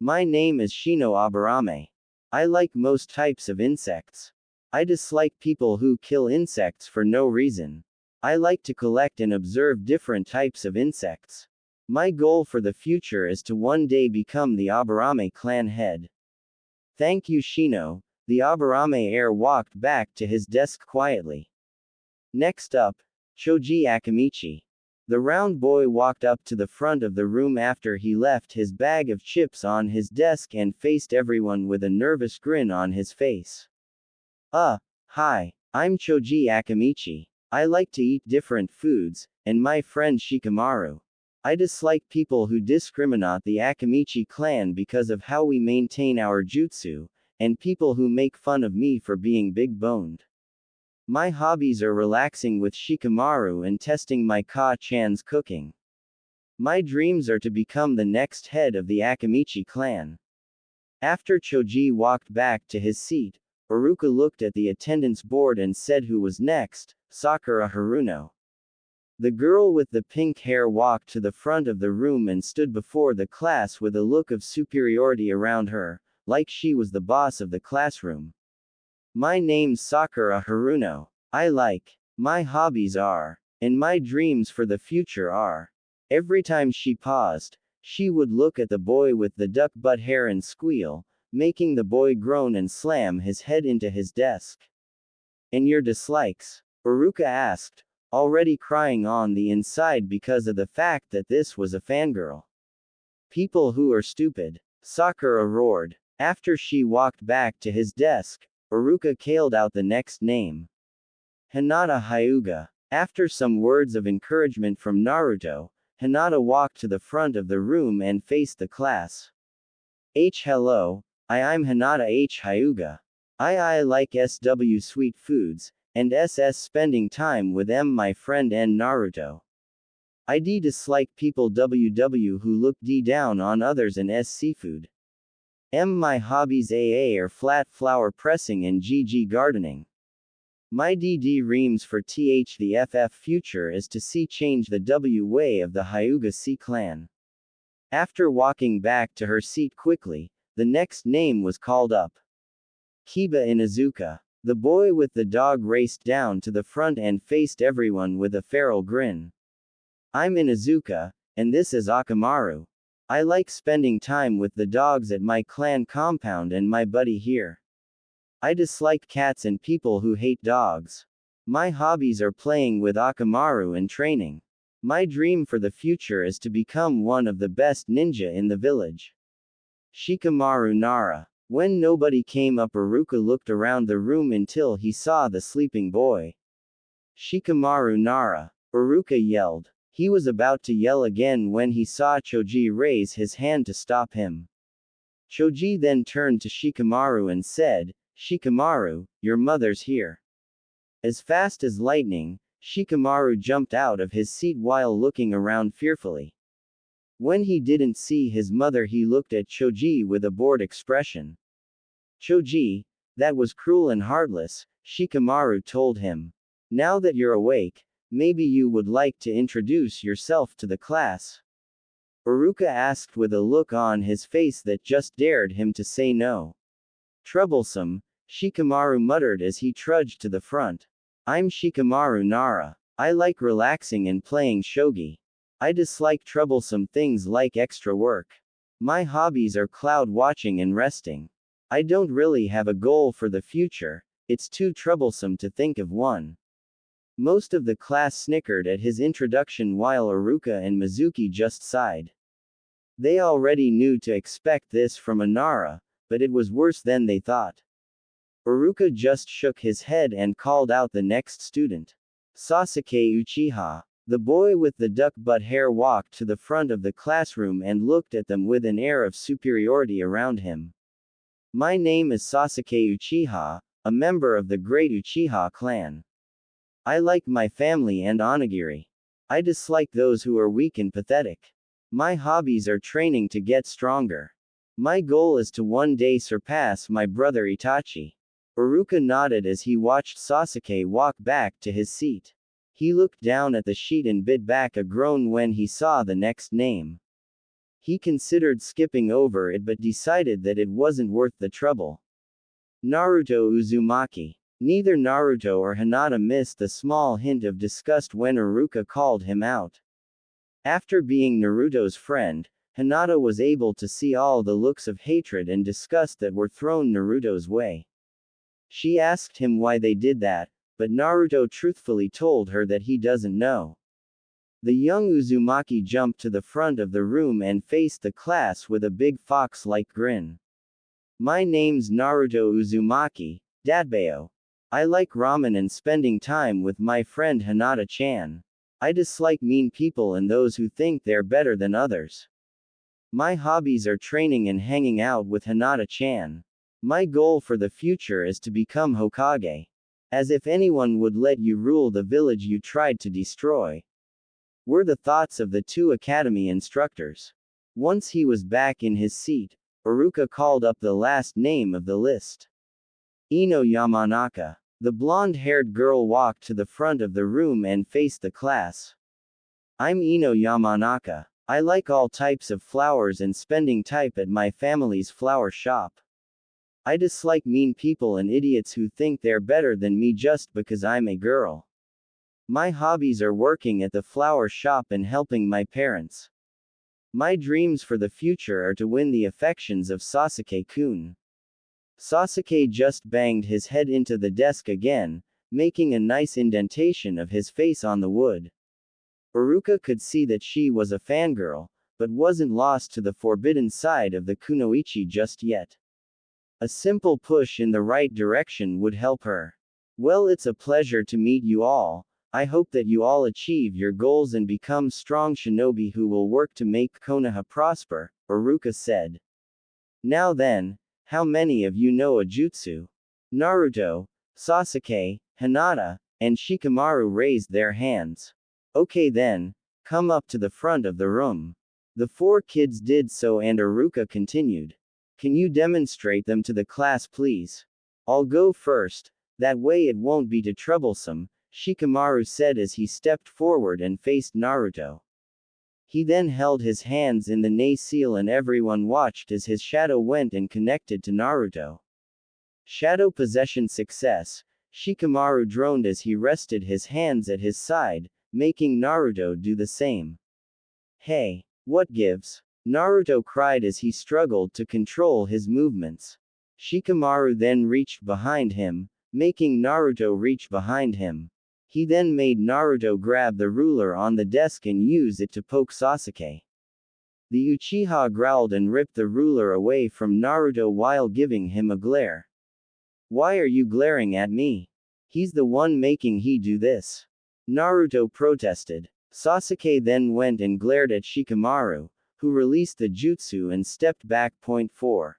My name is Shino Aburame. I like most types of insects. I dislike people who kill insects for no reason. I like to collect and observe different types of insects. My goal for the future is to one day become the Aburame clan head. Thank you Shino. The Aburame heir walked back to his desk quietly. Next up, Choji Akamichi. The round boy walked up to the front of the room after he left his bag of chips on his desk and faced everyone with a nervous grin on his face. Hi, I'm Choji Akamichi. I like to eat different foods, and my friend Shikamaru. I dislike people who discriminate the Akamichi clan because of how we maintain our jutsu, and people who make fun of me for being big-boned. My hobbies are relaxing with Shikamaru and testing my Ka-chan's cooking. My dreams are to become the next head of the Akamichi clan. After Choji walked back to his seat, Iruka looked at the attendance board and said who was next. Sakura Haruno. The girl with the pink hair walked to the front of the room and stood before the class with a look of superiority around her, like she was the boss of the classroom. My name's Sakura Haruno. My hobbies are, and my dreams for the future are. Every time she paused, she would look at the boy with the duck butt hair and squeal, making the boy groan and slam his head into his desk. And your dislikes? Uruka asked, already crying on the inside because of the fact that this was a fangirl. People who are stupid. Sakura roared. After she walked back to his desk, Uruka called out the next name. Hinata Hyuga. After some words of encouragement from Naruto, Hinata walked to the front of the room and faced the class. Hello, I'm Hinata Hyuga. I like SW sweet foods, and SS spending time with my friend N Naruto. I dislike people ww who look down on others and seafood. My hobbies are flat flower pressing and GG gardening. My reams for the FF future is to see change the W way of the Hyuga C clan. After walking back to her seat quickly, the next name was called up. Kiba Inuzuka. The boy with the dog raced down to the front and faced everyone with a feral grin. I'm Inuzuka, and this is Akamaru. I like spending time with the dogs at my clan compound and my buddy here. I dislike cats and people who hate dogs. My hobbies are playing with Akamaru and training. My dream for the future is to become one of the best ninja in the village. Shikamaru Nara. When nobody came up, Uruka looked around the room until he saw the sleeping boy. Shikamaru Nara. Uruka yelled. He was about to yell again when he saw Choji raise his hand to stop him. Choji then turned to Shikamaru and said, Shikamaru, your mother's here. As fast as lightning, Shikamaru jumped out of his seat while looking around fearfully. When he didn't see his mother, he looked at Choji with a bored expression. Choji, that was cruel and heartless, Shikamaru told him. Now that you're awake, maybe you would like to introduce yourself to the class. Uruka asked with a look on his face that just dared him to say no. Troublesome, Shikamaru muttered as he trudged to the front. I'm Shikamaru Nara. I like relaxing and playing shogi. I dislike troublesome things like extra work. My hobbies are cloud watching and resting. I don't really have a goal for the future, it's too troublesome to think of one. Most of the class snickered at his introduction while Uruka and Mizuki just sighed. They already knew to expect this from a Nara, but it was worse than they thought. Uruka just shook his head and called out the next student. Sasuke Uchiha. The boy with the duck-butt hair walked to the front of the classroom and looked at them with an air of superiority around him. My name is Sasuke Uchiha, a member of the great Uchiha clan. I like my family and onigiri. I dislike those who are weak and pathetic. My hobbies are training to get stronger. My goal is to one day surpass my brother Itachi. Uruka nodded as he watched Sasuke walk back to his seat. He looked down at the sheet and bit back a groan when he saw the next name. He considered skipping over it but decided that it wasn't worth the trouble. Naruto Uzumaki. Neither Naruto or Hinata missed the small hint of disgust when Uruka called him out. After being Naruto's friend, Hinata was able to see all the looks of hatred and disgust that were thrown Naruto's way. She asked him why they did that, but Naruto truthfully told her that he doesn't know. The young Uzumaki jumped to the front of the room and faced the class with a big fox-like grin. My name's Naruto Uzumaki, Dadbao. I like ramen and spending time with my friend Hinata-chan. I dislike mean people and those who think they're better than others. My hobbies are training and hanging out with Hinata-chan. My goal for the future is to become Hokage. As if anyone would let you rule the village you tried to destroy. Were the thoughts of the two academy instructors. Once he was back in his seat, Uruka called up the last name of the list. Ino Yamanaka. The blonde-haired girl walked to the front of the room and faced the class. I'm Ino Yamanaka. I like all types of flowers and spending time at my family's flower shop. I dislike mean people and idiots who think they're better than me just because I'm a girl. My hobbies are working at the flower shop and helping my parents. My dreams for the future are to win the affections of Sasuke-kun. Sasuke just banged his head into the desk again, making a nice indentation of his face on the wood. Iruka could see that she was a fangirl, but wasn't lost to the forbidden side of the kunoichi just yet. A simple push in the right direction would help her. Well, it's a pleasure to meet you all. I hope that you all achieve your goals and become strong shinobi who will work to make Konoha prosper, Iruka said. Now then, how many of you know a jutsu? Naruto, Sasuke, Hinata, and Shikamaru raised their hands. Okay then, come up to the front of the room. The four kids did so and Iruka continued. Can you demonstrate them to the class please? I'll go first, that way it won't be too troublesome, Shikamaru said as he stepped forward and faced Naruto. He then held his hands in the nae seal and everyone watched as his shadow went and connected to Naruto. Shadow possession success, Shikamaru droned as he rested his hands at his side, making Naruto do the same. Hey, what gives? Naruto cried as he struggled to control his movements. Shikamaru then reached behind him, making Naruto reach behind him. He then made Naruto grab the ruler on the desk and use it to poke Sasuke. The Uchiha growled and ripped the ruler away from Naruto while giving him a glare. Why are you glaring at me? He's the one making he do this. Naruto protested. Sasuke then went and glared at Shikamaru, who released the jutsu and stepped back. Point 4.